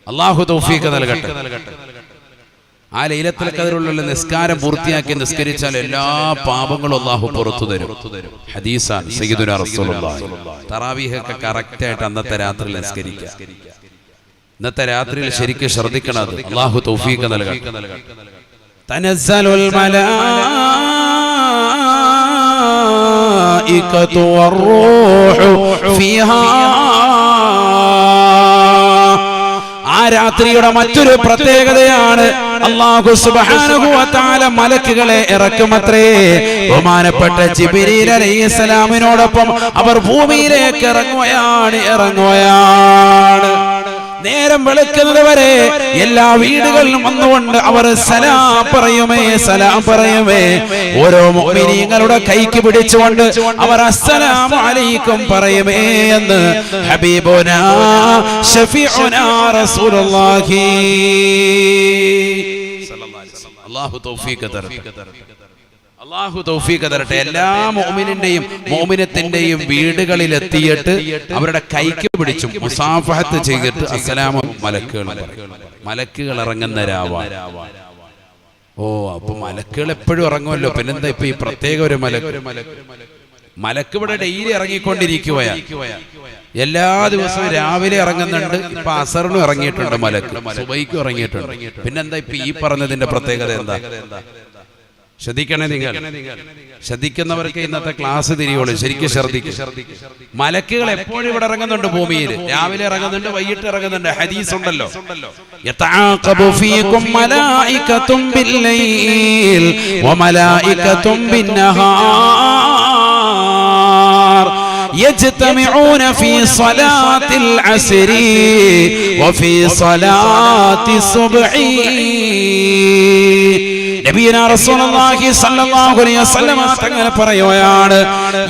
അല്ലാഹു തൗഫീഖ് നൽകട്ടെ. ആ ലൈലത്തുൽ ഖദറിലുള്ള നിസ്കാരം പൂർത്തിയാക്കി നിസ്കരിച്ചാൽ എല്ലാ പാപങ്ങളും അല്ലാഹു പുറത്തു തരും. ഹദീസാണ് സയ്യിദുനാ റസൂലുള്ളാഹി. തറാവീഹ് ഒക്കെ കറക്റ്റ് ആയിട്ട് അന്നത്തെ രാത്രിയിൽ നിസ്കരിക്കുക. ഇന്നത്തെ രാത്രിയിൽ ശരിക്കും ശ്രദ്ധിക്കണം. അല്ലാഹു തൗഫീഖ് നൽകട്ടെ. തനസ്സലുൽ മലായികതു വറൂഹു ഫീഹാ. ആ രാത്രിയുടെ മറ്റൊരു പ്രത്യേകതയാണ് അല്ലാഹു സുബ്ഹാനഹു വ തആല മലക്കുകളെ ഇറക്കുമത്രേ. ബഹുമാനപ്പെട്ട ജിബ്രീൽ അലൈഹിസ്സലാമിനോടൊപ്പം അവർ ഭൂമിയിലേക്ക് ഇറങ്ങുകയാണ്. നേരം വെളുക്കുന്നത് വരെ എല്ലാ വീടുകളിലും വന്നുകൊണ്ട് അവർ സലാം പറയുമേ. ഓരോ മുഅ്മിനീങ്ങളുടെ കൈക്ക് പിടിച്ചുകൊണ്ട് അവർ അസ്സലാമു അലൈക്കും പറയുമേ എന്ന് ഹബീബുനാ ശഫീഉനാ റസൂലുള്ളാഹി അല്ലാഹു തൗഫീഖ് തരട്ടെ. എല്ലാ മുഅ്മിനിന്റെയും മുഅ്മിനത്തിന്റെയും വീടുകളിൽ എത്തിയിട്ട് അവരുടെ കൈക്ക് പിടിച്ചും മുസാഫഹത്ത് ചെയ്തിട്ട് അസ്സലാമു മലക്കുകൾ ഇറങ്ങുന്ന രാവാണ്. അപ്പൊ മലക്കുകൾ എപ്പോഴും ഇറങ്ങുമല്ലോ. പിന്നെന്താ ഇപ്പൊ ഈ പ്രത്യേക ഒരു മലക്ക് ഇവിടെ ഡെയിലി ഇറങ്ങിക്കൊണ്ടിരിക്കുകയാണ്. എല്ലാ ദിവസവും രാവിലെ ഇറങ്ങുന്നുണ്ട്. ഇപ്പൊ അസറിനും ഇറങ്ങിയിട്ടുണ്ട് മലക്ക്, സുബൈക്കും ഇറങ്ങിയിട്ടുണ്ട്. പിന്നെന്താ ഇപ്പൊ ഈ പറഞ്ഞതിന്റെ പ്രത്യേകത എന്താ? ശ്രദ്ധിക്കണേ. നിങ്ങൾ ശ്രദ്ധിക്കുന്നവർക്ക് ഇന്നത്തെ ക്ലാസ് തിരിയുള്ളൂ. ശരിക്കും ശ്രദ്ധിക്കും. മലക്കുകൾ എപ്പോഴും ഇവിടെ ഇറങ്ങുന്നുണ്ട്. ഭൂമിയിൽ രാവിലെ ഇറങ്ങുന്നുണ്ട്, വൈകിട്ട് ഇറങ്ങുന്നുണ്ട്. ഹദീസ് ഉണ്ടല്ലോ, യതആഖബു ഫീകും മലായികതും ബില്ലൈൽ വമലായികതും ബിന്നഹാർ يجتمعون في صلاة العصر وفي صلاة الصبح. നബിയുനാ റസൂലുള്ളാഹി സ്വല്ലല്ലാഹു അലൈഹി വസല്ലം തങ്ങൾ പറയുകയാണ്,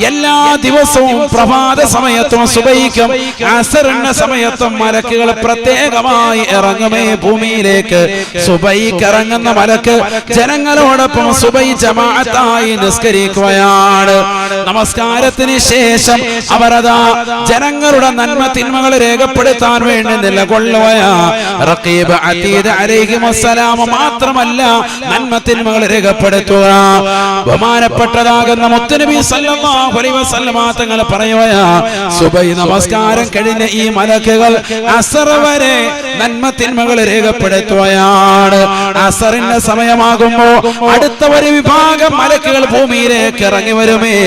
എല്ലാ ദിവസവും പ്രഭാത സമയത്തും സുബഹിക്കും അസറിന്റെ സമയത്തും മലക്കുകൾ പ്രത്യേകമായി ഇറങ്ങുമേ ഭൂമിയിലേക്ക്. സുബഹിക്ക് ഇറങ്ങുന്ന മലക്ക് ജനങ്ങളോടൊപ്പം സുബഹി ജമാഅത്തായി നിസ്കരിക്കുകയാണ്. നമസ്കാരത്തിന് ശേഷം അവരതാ ജനങ്ങളുടെ നന്മ തിന്മകൾ രേഖപ്പെടുത്താൻ വേണ്ടി നിലകൊള്ളുകയാണ്. റഖീബ് അതീദ് അലൈഹിമുസ്സലാം മാത്രമല്ല നന്മ തിന്മകൾ രേഖപ്പെടുത്തുക. ബഹുമാനപ്പെട്ടതാകുന്ന മുത്തുനബി സല്ലല്ലാഹു അലൈഹി വസല്ലം തങ്ങൾ പറയുകയാണ്, സുബഹി നമസ്കാരം കഴിഞ്ഞ ഈ മലക്കുകൾ അസർ വരെ നന്മ തിന്മകൾ രേഖപ്പെടുത്തുകയാണ്. അസറിന്റെ സമയമാകുമ്പോൾ അടുത്ത ഒരു വിഭാഗം മലക്കുകൾ ഭൂമിയിലേക്ക് ഇറങ്ങി വരുമേ.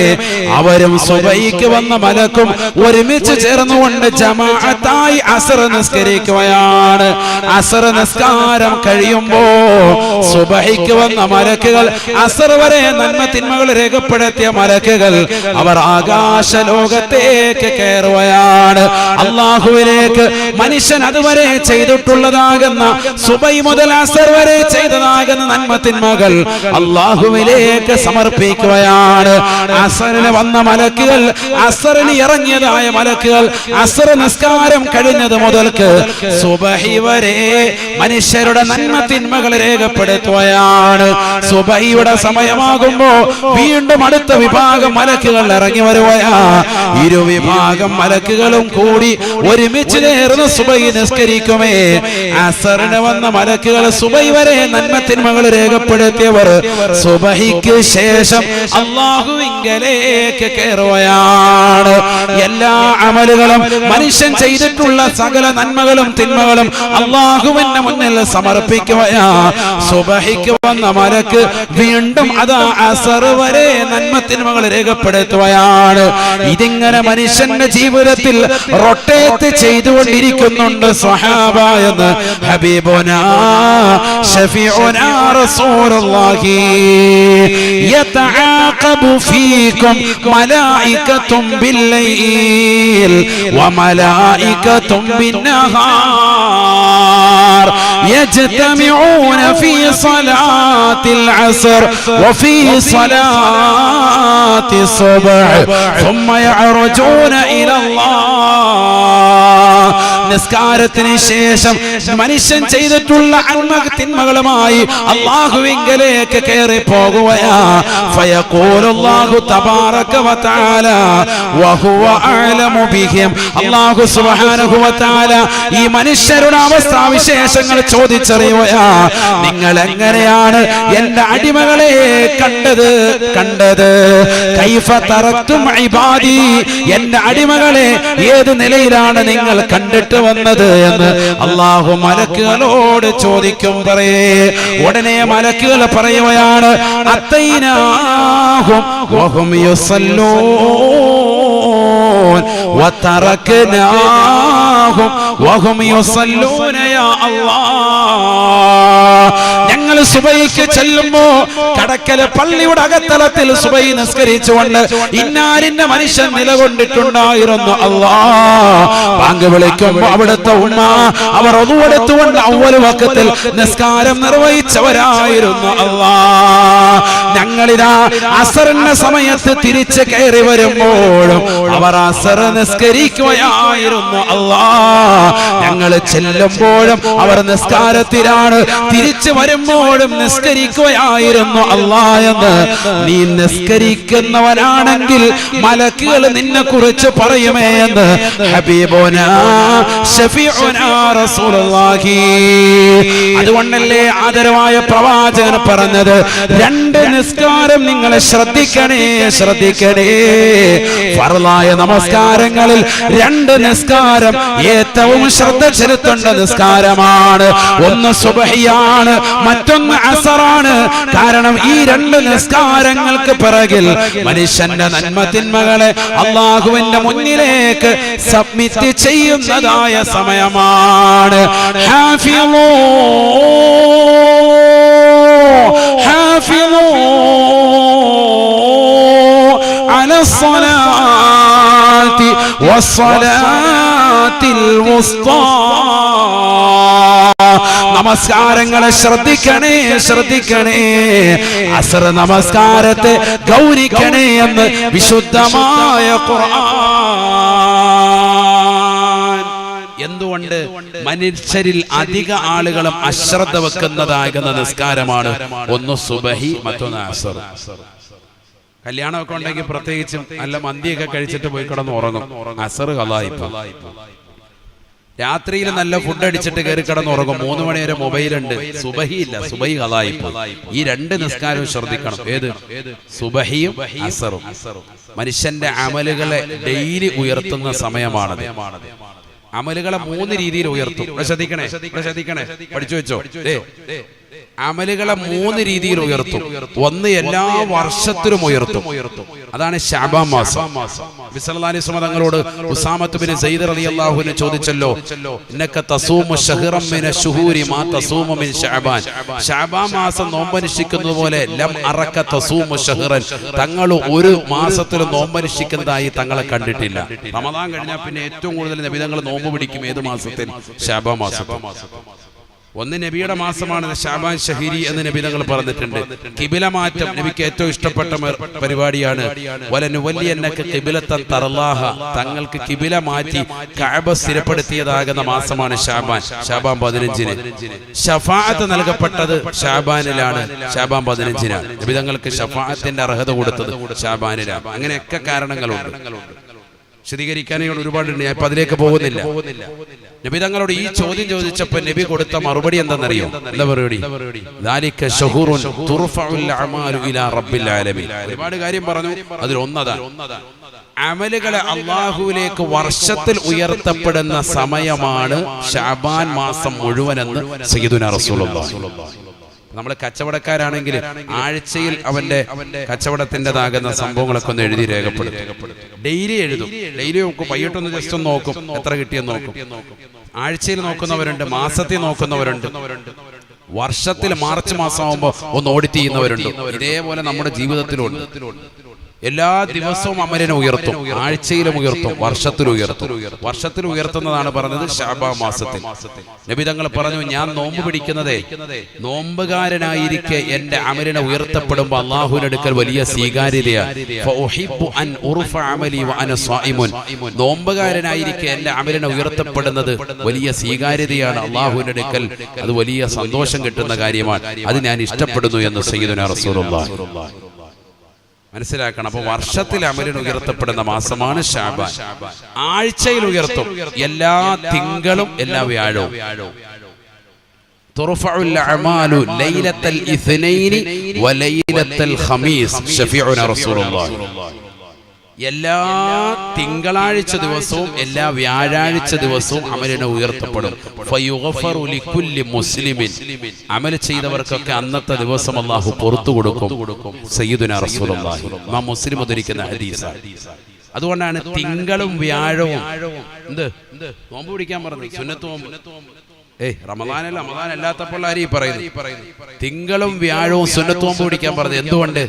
അവരും സുബഹിക്ക് വന്ന മലക്കും ഒരുമിച്ച് ചേർന്നുകൊണ്ട് ജമാഅത്തായി അസർ നിസ്കരിക്കുകയാണ്. അസർ നിസ്കാരം കഴിയുമ്പോ സുബഹിക്ക് വന്ന മലക്കുകൾ അസർ വരെ നന്മ തിന്മകൾ രേഖപ്പെടുത്തിയ മലക്കുകൾ അവർ ആകാശ ലോകത്തേക്ക് കയറുകയാണ്. അല്ലാഹുവിലേക്ക് മനുഷ്യൻ അതുവരെ ചെയ്തിട്ടുള്ളതാകുന്ന സുബഹി മുതൽ അസർ വരെ ചെയ്തതാകുന്ന നന്മ തിന്മകൾ അല്ലാഹുവിലേക്ക് സമർപ്പിക്കുകയാണ്. അസറിന് വന്ന മലക്കുകൾ, അസറിന് ഇറങ്ങിയതായ മലക്കുകൾ അസർ നിസ്കാരം കഴിഞ്ഞത് മുതൽക്ക് സുബഹി വരെ മനുഷ്യരുടെ നന്മ തിന്മകൾ രേഖപ്പെടുത്തുകയാണ്. സുബഹിയുടെ സമയമാകുമ്പോ വീണ്ടും അടുത്ത വിഭാഗം മലക്കുകൾ ഇറങ്ങി വരുകയാ. ഇരുവിഭാഗം മലക്കുകളും കൂടി ഒരുമിച്ച് ചേർന്ന് സുബഹി നിസ്കരിക്കുമേ. അസറിന് വന്ന മലക്കുകൾ സുബഹി വരെ നന്മ തിന്മകൾ രേഖപ്പെടുത്തിയവർ സുബഹിക്ക് ശേഷം അല്ലാഹുവിങ്കലേക്ക് കയറുകയാണ്. എല്ലാ അമലുകളും മനുഷ്യൻ ചെയ്തിട്ടുള്ള സകല നന്മകളും തിന്മകളും അല്ലാഹുവിന്റെ മുന്നിൽ സമർപ്പിക്കുകയാ. സുബഹിക്ക് വന്ന മലക്ക് വീണ്ടും അതാ അസർ വരെ നന്മ തിന്മകൾ രേഖപ്പെടുത്തുകയാണ്. ഇതിങ്ങനെ മനുഷ്യന്റെ ജീവിതത്തിൽ റൊട്ടേറ്റ് ചെയ്തുകൊണ്ടിരിക്കുന്നുണ്ട് സ്വഹാബ എന്ന് ഹബീബുനാ ശഫീഉനാ റസൂലുള്ളാഹി. യതആഖബു ഫീകും മലായികതും ബില്ലൈൽ വമലായികതും ബിന്നഹാർ يجتمعون في صلاة العصر وفي صلاة الصبح ثم يعرجون إلى الله നിസ്കാരത്തിന് ശേഷം മനുഷ്യൻ ചെയ്തിട്ടുള്ള തിന്മകളുമായി അല്ലാഹുവിങ്കലേക്ക് കയറി പോകുകയാ. ഫയഖൂലുല്ലാഹു തബാറക വതആല വഹുവ അഅലമു ബിഹിം. അല്ലാഹു സുബ്ഹാനഹു വതആല ഈ മനുഷ്യരുടെ അവസ്ഥാവിശേഷങ്ങൾ ചോദിച്ചറിയുകയാ. നിങ്ങൾ എങ്ങനെയാണ് എന്റെ അടിമകളെ കണ്ടത്? കൈഫ തറക്തും ഇബാദി, എന്റെ അടിമകളെ ഏത് നിലയിലാണ് നിങ്ങൾ കണ്ടിട്ട് വന്നത് എന്ന് അല്ലാഹു മലക്കുകളോട് ചോദിക്കും. ഉടനെ മലക്കുകൾ പറയുകയാണ്, അത്തൈനാഹും വഹും യുസല്ലൂൻ വതറക്നാഹും വഹും യുസല്ലൂന യാ അല്ലാഹ്. ഞങ്ങൾ സുബഹിക്ക് ചെല്ലുമ്പോ കടക്കല പള്ളിയുടെ അകത്തളത്തിൽ സുബഹി നിസ്കരിച്ചുകൊണ്ട് ഇന്നാരിന്റെ മനുഷ്യൻ നിലകൊണ്ടിട്ടുണ്ടായിരുന്നു. അല്ലാഹ് ബാങ്ക് വിളിക്കുമ്പോ അവിടുത്തെ ഉമ്മ അവർ ഒതുവെടുത്തുകൊണ്ട് അവ്വൽ വഖത്തിൽ നിസ്കാരം നിർവഹിച്ചവരായിരുന്നു. അല്ലാഹ് ഞങ്ങളിതാ അസറിന്റെ സമയത്ത് തിരിച്ച് കയറി വരുമ്പോഴും അവർ അസർ നിസ്കരിക്കുകയായിരുന്നു. അല്ലാഹ് ഞങ്ങൾ ചെല്ലുമ്പോഴും അവർ നിസ്കാരത്തിലാണ്, തിരിച്ചു വരുമ്പോഴും നിസ്കരിക്കുകയായിരുന്നു. അല്ലാഹ് എന്ന് നീ നിസ്കരിക്കുന്നവനാണെങ്കിൽ മലക്കുകൾ നിന്നെ കുറിച്ച് പറയുമേ എന്ന് ഹബീബുനാ ശഫീഉനാ റസൂലുള്ളാഹി. അതുകൊണ്ടല്ലേ ആദരവായ പ്രവാചകൻ പറഞ്ഞത്, രണ്ട് നിസ്കാരം നിങ്ങൾ ശ്രദ്ധിക്കണേ. ഫർളായ നമസ്കാരങ്ങളിൽ രണ്ട് നിസ്കാരം ഏറ്റവും ശ്രദ്ധ ചെലുത്തേണ്ട നിസ്കാരമാണ്. ഒന്ന് സുബ്ഹിയാണ്, മറ്റൊന്ന് അസറാണ്. കാരണം ഈ രണ്ട് നിസ്കാരങ്ങൾക്ക് പിറകിൽ മനുഷ്യന്റെ നന്മതിന്മകളെ അല്ലാഹുവിന്റെ മുന്നിലേക്ക് സബ്മിറ്റ് ചെയ്യുന്നതായ സമയമാണ്. ഹാഫിളൂ അലാ സ്വലാത്തി വസ്സലാത്തിൽ വുസ്താ. നമസ്കാരങ്ങളെ ശ്രദ്ധിക്കണേ. അസർ നമസ്കാരത്തെ ഗൗനിക്കണേ എന്ന് വിശുദ്ധമായ ഖുർആൻ. എന്തുകൊണ്ട് മനുഷ്യരിൽ അധിക ആളുകളും അശ്രദ്ധ വെക്കുന്നതാകുന്ന നിസ്കാരമാണ് ഒന്ന് സുബഹി, മറ്റൊന്ന് അസർ. കല്യാണമൊക്കെ ഉണ്ടെങ്കിൽ പ്രത്യേകിച്ചും നല്ല മന്തിയൊക്കെ കഴിച്ചിട്ട് പോയി കിടന്ന് ഉറങ്ങും. അസർ ഖളായിപ്പോ. രാത്രിയിൽ നല്ല ഫുഡ് അടിച്ചിട്ട് കയറി കിടന്ന് ഉറങ്ങും. 3 മണി വരെ മൊബൈലുണ്ട്. സുബഹി ഇല്ല, സുബഹി ഖളായിപ്പോ. ഈ രണ്ട് നിസ്കാരവും ശ്രദ്ധിക്കണം. ഏത്? സുബഹിയും അസറും. മനുഷ്യന്റെ അമലുകളെ ഡെയിലി ഉയർത്തുന്ന സമയമാണത്. അമലുകളെ 3 രീതിയിൽ ഉയർത്തും. ശ്രദ്ധിക്കണേ, പഠിച്ചു വെച്ചോ. അമലുകളെ 3 രീതിയിൽ ഉയർത്തും. ഒന്ന് എല്ലാ വർഷത്തിലും ഉയർത്തും. അതാണ് ശഅബാൻ മാസം. നബി സല്ലല്ലാഹു അലൈഹി വസല്ലം തങ്ങളോട് ഉസാമത്ത് ബിൻ സയ്യിദ് റളിയല്ലാഹു അൻഹു ചോദിച്ചല്ലോ, ഇന്നക തസൂമു ശഹറൻ മിന ശുഹൂരി മാ തസൂമു മിൻ ശഅബാൻ. ശഅബാൻ മാസം നോമ്പനുഷ്ഠിക്കുന്നത് പോലെ ലം അറക തസൂമു ശഹറൻ, തങ്ങൾ ഒരു മാസത്തിൽ നോമ്പനുഷ്ഠിക്കുന്നതായി തങ്ങളെ കണ്ടിട്ടില്ല. റമദാൻ കഴിഞ്ഞാൽ പിന്നെ ഏറ്റവും കൂടുതൽ നബി തങ്ങൾ നോമ്പ് പിടിക്കും. ഏത് മാസത്തിൽ? ശഅബാൻ മാസത്തിൽ. ഒന്ന് നബിയുടെ മാസമാണ് ശഅബാൻ ഷഹീരി എന്ന് നബി തങ്ങൾ പറഞ്ഞിട്ടുണ്ട്. കിബില മാറ്റം നബിക്ക് ഏറ്റവും ഇഷ്ടപ്പെട്ട പരിപാടിയാണ്. വലനുവല്ലിയന്നക ഖിബ്ലതൻ തർലാഹ, തങ്ങൾക്ക് കിബില മാറ്റി കഅബ സ്ഥിരപ്പെടുത്തിയതാകുന്ന മാസമാണ് ശഅബാൻ. ശഅബാൻ 15-ന് ശഫാഅത്ത് നൽകപ്പെട്ടത് ശഅബാനിലാണ്. ശഅബാൻ 15-നാണ് നബി തങ്ങൾക്ക് ശഫാഅത്തിന്റെ അർഹത കൊടുത്തത് ശഅബാനിലാണ്. അങ്ങനെയൊക്കെ കാരണങ്ങളുണ്ട്. വിശദീകരിക്കാനുള്ള ഒരുപാടുണ്ട്. ഞാൻ ഇപ്പൊ അതിലേക്ക് പോകുന്നില്ല. നബി തങ്ങളോട് ഈ ചോദ്യം ചോദിച്ചപ്പോൾ നബി കൊടുത്ത മറുപടി എന്താണെന്നറിയോ? എന്താ മറുപടി? ദാലിക ശഹൂറുൻ തുർഫഉൽ അഅമാലു ഇലാ റബ്ബിൽ ആലമീൻ. ഒരുപാട് കാര്യം പറഞ്ഞു. അതിൽ ഒന്നതാണ് അമലുകളെ അല്ലാഹുവിലേക്ക് വർഷത്തിൽ ഉയർത്തപ്പെടുന്ന സമയമാണ് ശഅബാൻ മാസം മുഴുവനെന്ന് സയ്യിദുനാ റസൂലുള്ളാഹി. നമ്മൾ കച്ചവടക്കാരാണെങ്കിൽ ആഴ്ചയിൽ അവന്റെ കച്ചവടത്തിൻ്റെതാകുന്ന സംഭവങ്ങളൊക്കെ ഒന്ന് എഴുതി രേഖപ്പെടുത്തും. ഡെയിലി എഴുതും. ഡെയിലി നോക്കും. വൈകിട്ടൊന്ന് ജസ്റ്റ് ഒന്ന് നോക്കും, എത്ര കിട്ടിയെന്ന് നോക്കും. ആഴ്ചയിൽ നോക്കുന്നവരുണ്ട്, മാസത്തിൽ നോക്കുന്നവരുണ്ട്, വർഷത്തിൽ മാർച്ച് മാസം ആകുമ്പോൾ ഒന്ന് ഓഡിറ്റ് ചെയ്യുന്നവരുണ്ട്. ഇതേപോലെ നമ്മുടെ ജീവിതത്തിലുണ്ട്. എല്ലാ ദിവസവും അമലിനെ ഉയർത്തും, ആഴ്ചയിലും ഉയർത്തും, വർഷത്തിലും ഉയർത്തും. വർഷത്തിൽ ഉയർത്തുന്നതാണ് പറഞ്ഞത് ശഅബാൻ മാസത്തിൽ. നബി തങ്ങൾ പറഞ്ഞു, ഞാൻ നോമ്പ് പിടിക്കുന്നതേ നോമ്പുകാരനായിരിക്കെ എന്റെ അമലിനെ ഉയർത്തപ്പെടുമ്പോൾ അള്ളാഹുവിന്റെ അടുക്കൽ വലിയ സ്വീകാര്യതയാണ്. നോമ്പുകാരനായിരിക്കെ എന്റെ അമലിനെ ഉയർത്തപ്പെടുന്നത് വലിയ സ്വീകാര്യതയാണ് അള്ളാഹുവിന്റെ അടുക്കൽ. അത് വലിയ സന്തോഷം കിട്ടുന്ന കാര്യമാണ്. അത് ഞാൻ ഇഷ്ടപ്പെടുന്നു എന്ന് സയ്യിദുനാ റസൂലുള്ളാഹി. മനസ്സിലാക്കണം. അപ്പൊ വർഷത്തിൽ അമലിന് ഉയർത്തപ്പെടുന്ന മാസമാണ് ശഅബാൻ. ആഴ്ചയിൽ ഉയർത്തും, എല്ലാ തിങ്കളും എല്ലാ വ്യാഴവും. തുർഫഉൽ അഅമാലു ലൈലത്തൽ ഇത്നൈനി വലൈലത്തൽ ഖമീസ് ശഫീഉനാ റസൂലുള്ളാഹി. എല്ലാ തിങ്കളാഴ്ച ദിവസവും എല്ലാ വ്യാഴാഴ്ച ദിവസവും അമലിനെ ഉയർത്തപ്പെടും. ഫയുഗ്ഫറു ലികുല്ലി മുസ്ലിമിൻ, അമൽ ചെയ്തവർക്കൊക്കെ അന്നത്തെ ദിവസം അല്ലാഹു പുറത്തു കൊടുക്കും. സയ്യിദുനാ റസൂലുള്ളാഹി. ഇമാം മുസ്ലിം ഉദ്ധരിക്കുന്ന ഹദീസാണ്. അതുകൊണ്ടാണ് തിങ്കളും വ്യാഴവും നോമ്പ് പിടിക്കാൻ പറഞ്ഞത്. സുന്നത്ത് നോമ്പ് റമദാനല്ല, റമദാൻ അല്ലാത്തപ്പോൾ ആരെയും പറയുന്നു. തിങ്കളും വ്യാഴവും സുന്നത്ത് നോമ്പ് പിടിക്കാൻ പറഞ്ഞത് എന്തുകൊണ്ട്?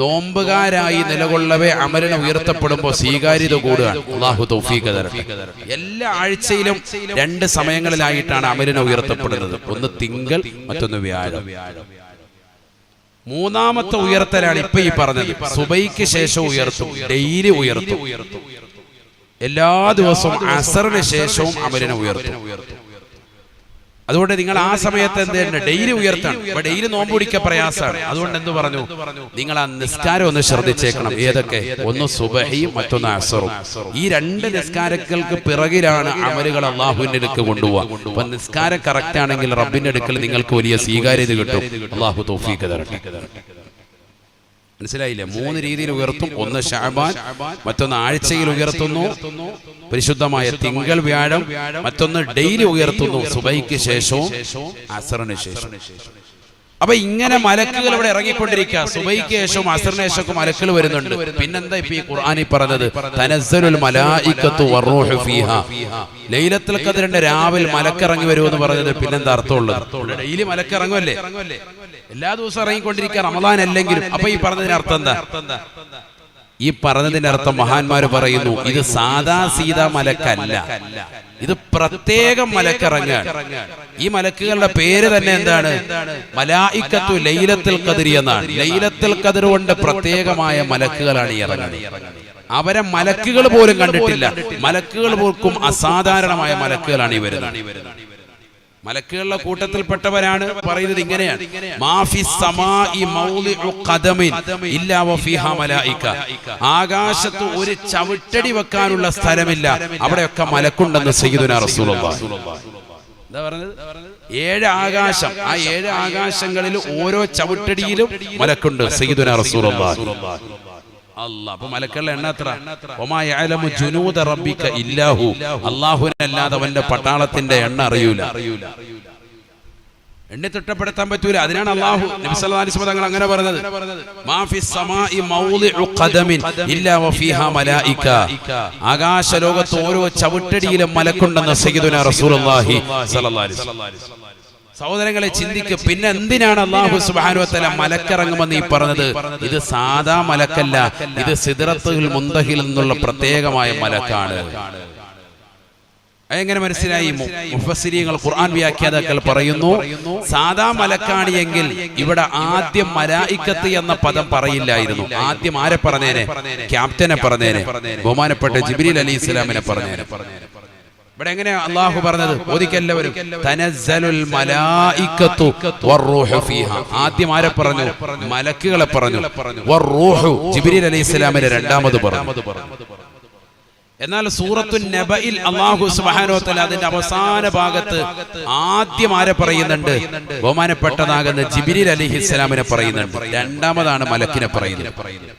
നോമ്പുകാരായി നിലകൊള്ളവേ അമലിനെ ഉയർത്തപ്പെടുമ്പോൾ സ്വീകാര്യത കൂടുകയാണ്. അല്ലാഹു തൗഫീഖ് തരട്ടെ. എല്ലാ ആഴ്ചയിലും 2 സമയങ്ങളിലായിട്ടാണ് അമലിനെ ഉയർത്തപ്പെടുന്നത്. ഒന്ന് തിങ്കൾ, മറ്റൊന്ന് വ്യാഴം. മൂന്നാമത്തെ ഉയർത്തലാണ് ഇപ്പൊ ഈ പറഞ്ഞത്. സുബൈക്ക് ശേഷം ഉയർത്തും, ഡെയിലി ഉയർത്തും. എല്ലാ ദിവസവും അസറിന് ശേഷവും അമലിനെ ഉയർത്തും. അതുകൊണ്ട് നിങ്ങൾ ആ സമയത്ത് എന്ത് ഡെയിലി ഉയർത്തണം. അപ്പൊ ഡെയിലി നോമ്പ് പിടിക്കാൻ പ്രയാസമാണ്. അതുകൊണ്ട് എന്ത് പറഞ്ഞു? നിങ്ങൾ ആ നിസ്കാരം ഒന്ന് ശ്രദ്ധിച്ചേക്കണം. ഏതൊക്കെ? ഒന്ന് സുബഹിയും മറ്റൊന്ന് അസറും. ഈ 2 നിസ്കാരങ്ങൾക്ക് പിറകിലാണ് അമലുകൾ അള്ളാഹുവിന്റെ അടുക്ക് കൊണ്ടുപോകാം. അപ്പൊ നിസ്കാരം കറക്റ്റ് ആണെങ്കിൽ റബ്ബിന്റെ അടുക്കൽ നിങ്ങൾക്ക് വലിയ സ്വീകാര്യത കിട്ടും. അള്ളാഹു തൗഫീഖ് തരട്ടെ. മനസ്സിലായില്ലേ? 3 രീതിയിൽ ഉയർത്തും. ഒന്ന് ശഅബാൻ, മറ്റൊന്ന് ആഴ്ചയിൽ ഉയർത്തുന്നു പരിശുദ്ധമായ തിങ്കൾ വ്യാഴം, മറ്റൊന്ന് ഡെയിലി ഉയർത്തുന്നു സുബൈക്ക് ശേഷവും അസറിന് ശേഷം. അപ്പൊ ഇങ്ങനെ മലക്കുകൾ ഇവിടെ ഇറങ്ങിക്കൊണ്ടിരിക്കുക. സുബൈക്ക് ശേഷവും അസറിന് ശേഷവും മലക്കുകൾ വരുന്നുണ്ട്. പിന്നെന്താ ഇപ്പൊ ഈ ഖുർആനിൽ പറഞ്ഞത്? തനസ്സലുൽ മലായികത്തു വറൂഹു ഫീഹാ. ലൈലത്തുൽ ഖദ്റിന്റെ രാവിൽ മലക്കിറങ്ങി വരുമെന്ന് പറഞ്ഞത് പിന്നെന്താ അർത്ഥമുള്ളത്? ഡെയിലി മലക്കിറങ്ങുമല്ലേ? എല്ലാ ദിവസവും ഇറങ്ങിക്കൊണ്ടിരിക്കുക, റമദാൻ അല്ലെങ്കിലും. അപ്പൊ ഈ പറഞ്ഞതിന് അർത്ഥം എന്താ? ഈ പറഞ്ഞതിന്റെ അർത്ഥം മഹാന്മാര് പറയുന്നു, ഇത് സാദാ സീതാ മലക്കല്ല, ഇത് പ്രത്യേകം മലക്കിറങ്ങാൻ. ഈ മലക്കുകളുടെ പേര് തന്നെ എന്താണ്? മലായിക്കത്തു ലൈലത്തുൽ ഖദ്രി എന്നാണ്. ലൈലത്തുൽ ഖദ്ർ കൊണ്ട് പ്രത്യേകമായ മലക്കുകളാണ് ഈ ഇറങ്ങുന്നത്. അവരെ മലക്കുകൾ പോലും കണ്ടിട്ടില്ല. മലക്കുകൾ പോലും അസാധാരണമായ മലക്കുകളാണ് ഈ വരുന്നത്. മലക്കുകളുടെ കൂട്ടത്തിൽപ്പെട്ടവരാണ് പറയുന്നത് ഇങ്ങനെയാണ്: ആകാശത്ത് ഒരു ചവിട്ടടി വെക്കാനുള്ള സ്ഥലമില്ല, അവിടെയൊക്കെ മലക്കുണ്ടെന്ന് സയ്യിദുനാ റസൂലുള്ളാഹി. എന്താ പറഞ്ഞത്? 7 ആകാശം. ആ 7 ആകാശങ്ങളിൽ ഓരോ ചവിട്ടടിയിലും മലക്കുണ്ട് സയ്യിദുനാ റസൂലുള്ളാഹി. അല്ലാഹ്. അപ്പൊ മലക്കുകളുടെ എണ്ണം എത്ര? വമാ യഅലമു ജുനൂദ റബ്ബിക ഇല്ലാഹു. അല്ലാഹുവിനല്ലാതെ അവന്റെ പട്ടാളത്തിന്റെ എണ്ണം അറിയൂല, എണ്ണി തിട്ടപ്പെടുത്താൻ പറ്റൂല. അതിനാണ് അല്ലാഹു നബി സല്ലല്ലാഹു അലൈഹി വസല്ലം തങ്ങൾ അങ്ങനെ പറഞ്ഞത്: മാ ഫിസ് സമാഇ മൗളിഉ ഖദമിൻ ഇല്ലാ വഫീഹാ മലായിക. ആകാശ ലോകത്ത് ഓരോ ചവിട്ടടിയിലും മലക്കുണ്ടെന്ന് സയ്യിദുനാ റസൂലുള്ളാഹി സ്വല്ലല്ലാഹു അലൈഹി വസല്ലം. സഹോദരങ്ങളെ, ചിന്തിക്ക്. പിന്നെ എന്തിനാണ് അല്ലാഹു സുബ്ഹാനഹു വ തആല മലക്കിറങ്ങുമെന്ന് ഈ പറഞ്ഞത്? ഇത് സാധാ മലക്കല്ല, ഇത് സിദ്റത്തുൽ മുന്തഹിൽ നിന്നുള്ള പ്രത്യേകമായ മലക്കാണ്. എങ്ങനെ മനസ്സിലായി? മുഫസ്സിരീങ്ങൾ, ഖുർആൻ വ്യാഖ്യാതാക്കൾ പറയുന്നു, സാധാ മലക്കാണ് എങ്കിൽ ഇവിടെ ആദ്യം മലായിക്കത്ത് എന്ന പദം പറയില്ലായിരുന്നു. ആദ്യം ആരെ പറഞ്ഞേനെ? ക്യാപ്റ്റനെ പറഞ്ഞേനെ, ബഹുമാനപ്പെട്ട ജിബ്രീൽ അലൈഹിസ്സലാമിനെ പറഞ്ഞേനെ. ഇവിടെ എങ്ങനെയാ അല്ലാഹു പറഞ്ഞത്? ഓദിക്കെല്ലാവരും തനസ്സലുൽ മലായികത്തു വറൂഹു ഫീഹാ. ആദ്യം ആരെ പറഞ്ഞു? മലക്കുകളെ പറഞ്ഞു. വറൂഹു ജിബ്രീൽ അലൈഹിസ്സലാമിനെ രണ്ടാമത് പറഞ്ഞു. എന്നാൽ സൂറത്തുൻ നബയിൽ അല്ലാഹു സുബ്ഹാനഹു വ തആല അതിന്റെ അവസാന ഭാഗത്ത് ആദ്യം ആരെ പറയുന്നുണ്ട്? ബഹുമാനപ്പെട്ടതാകുന്ന ജിബ്രീൽ അലൈഹിസ്സലാമിനെ പറയുന്നുണ്ട്. രണ്ടാമതാണ് മലക്കിനെ പറയുന്നത്.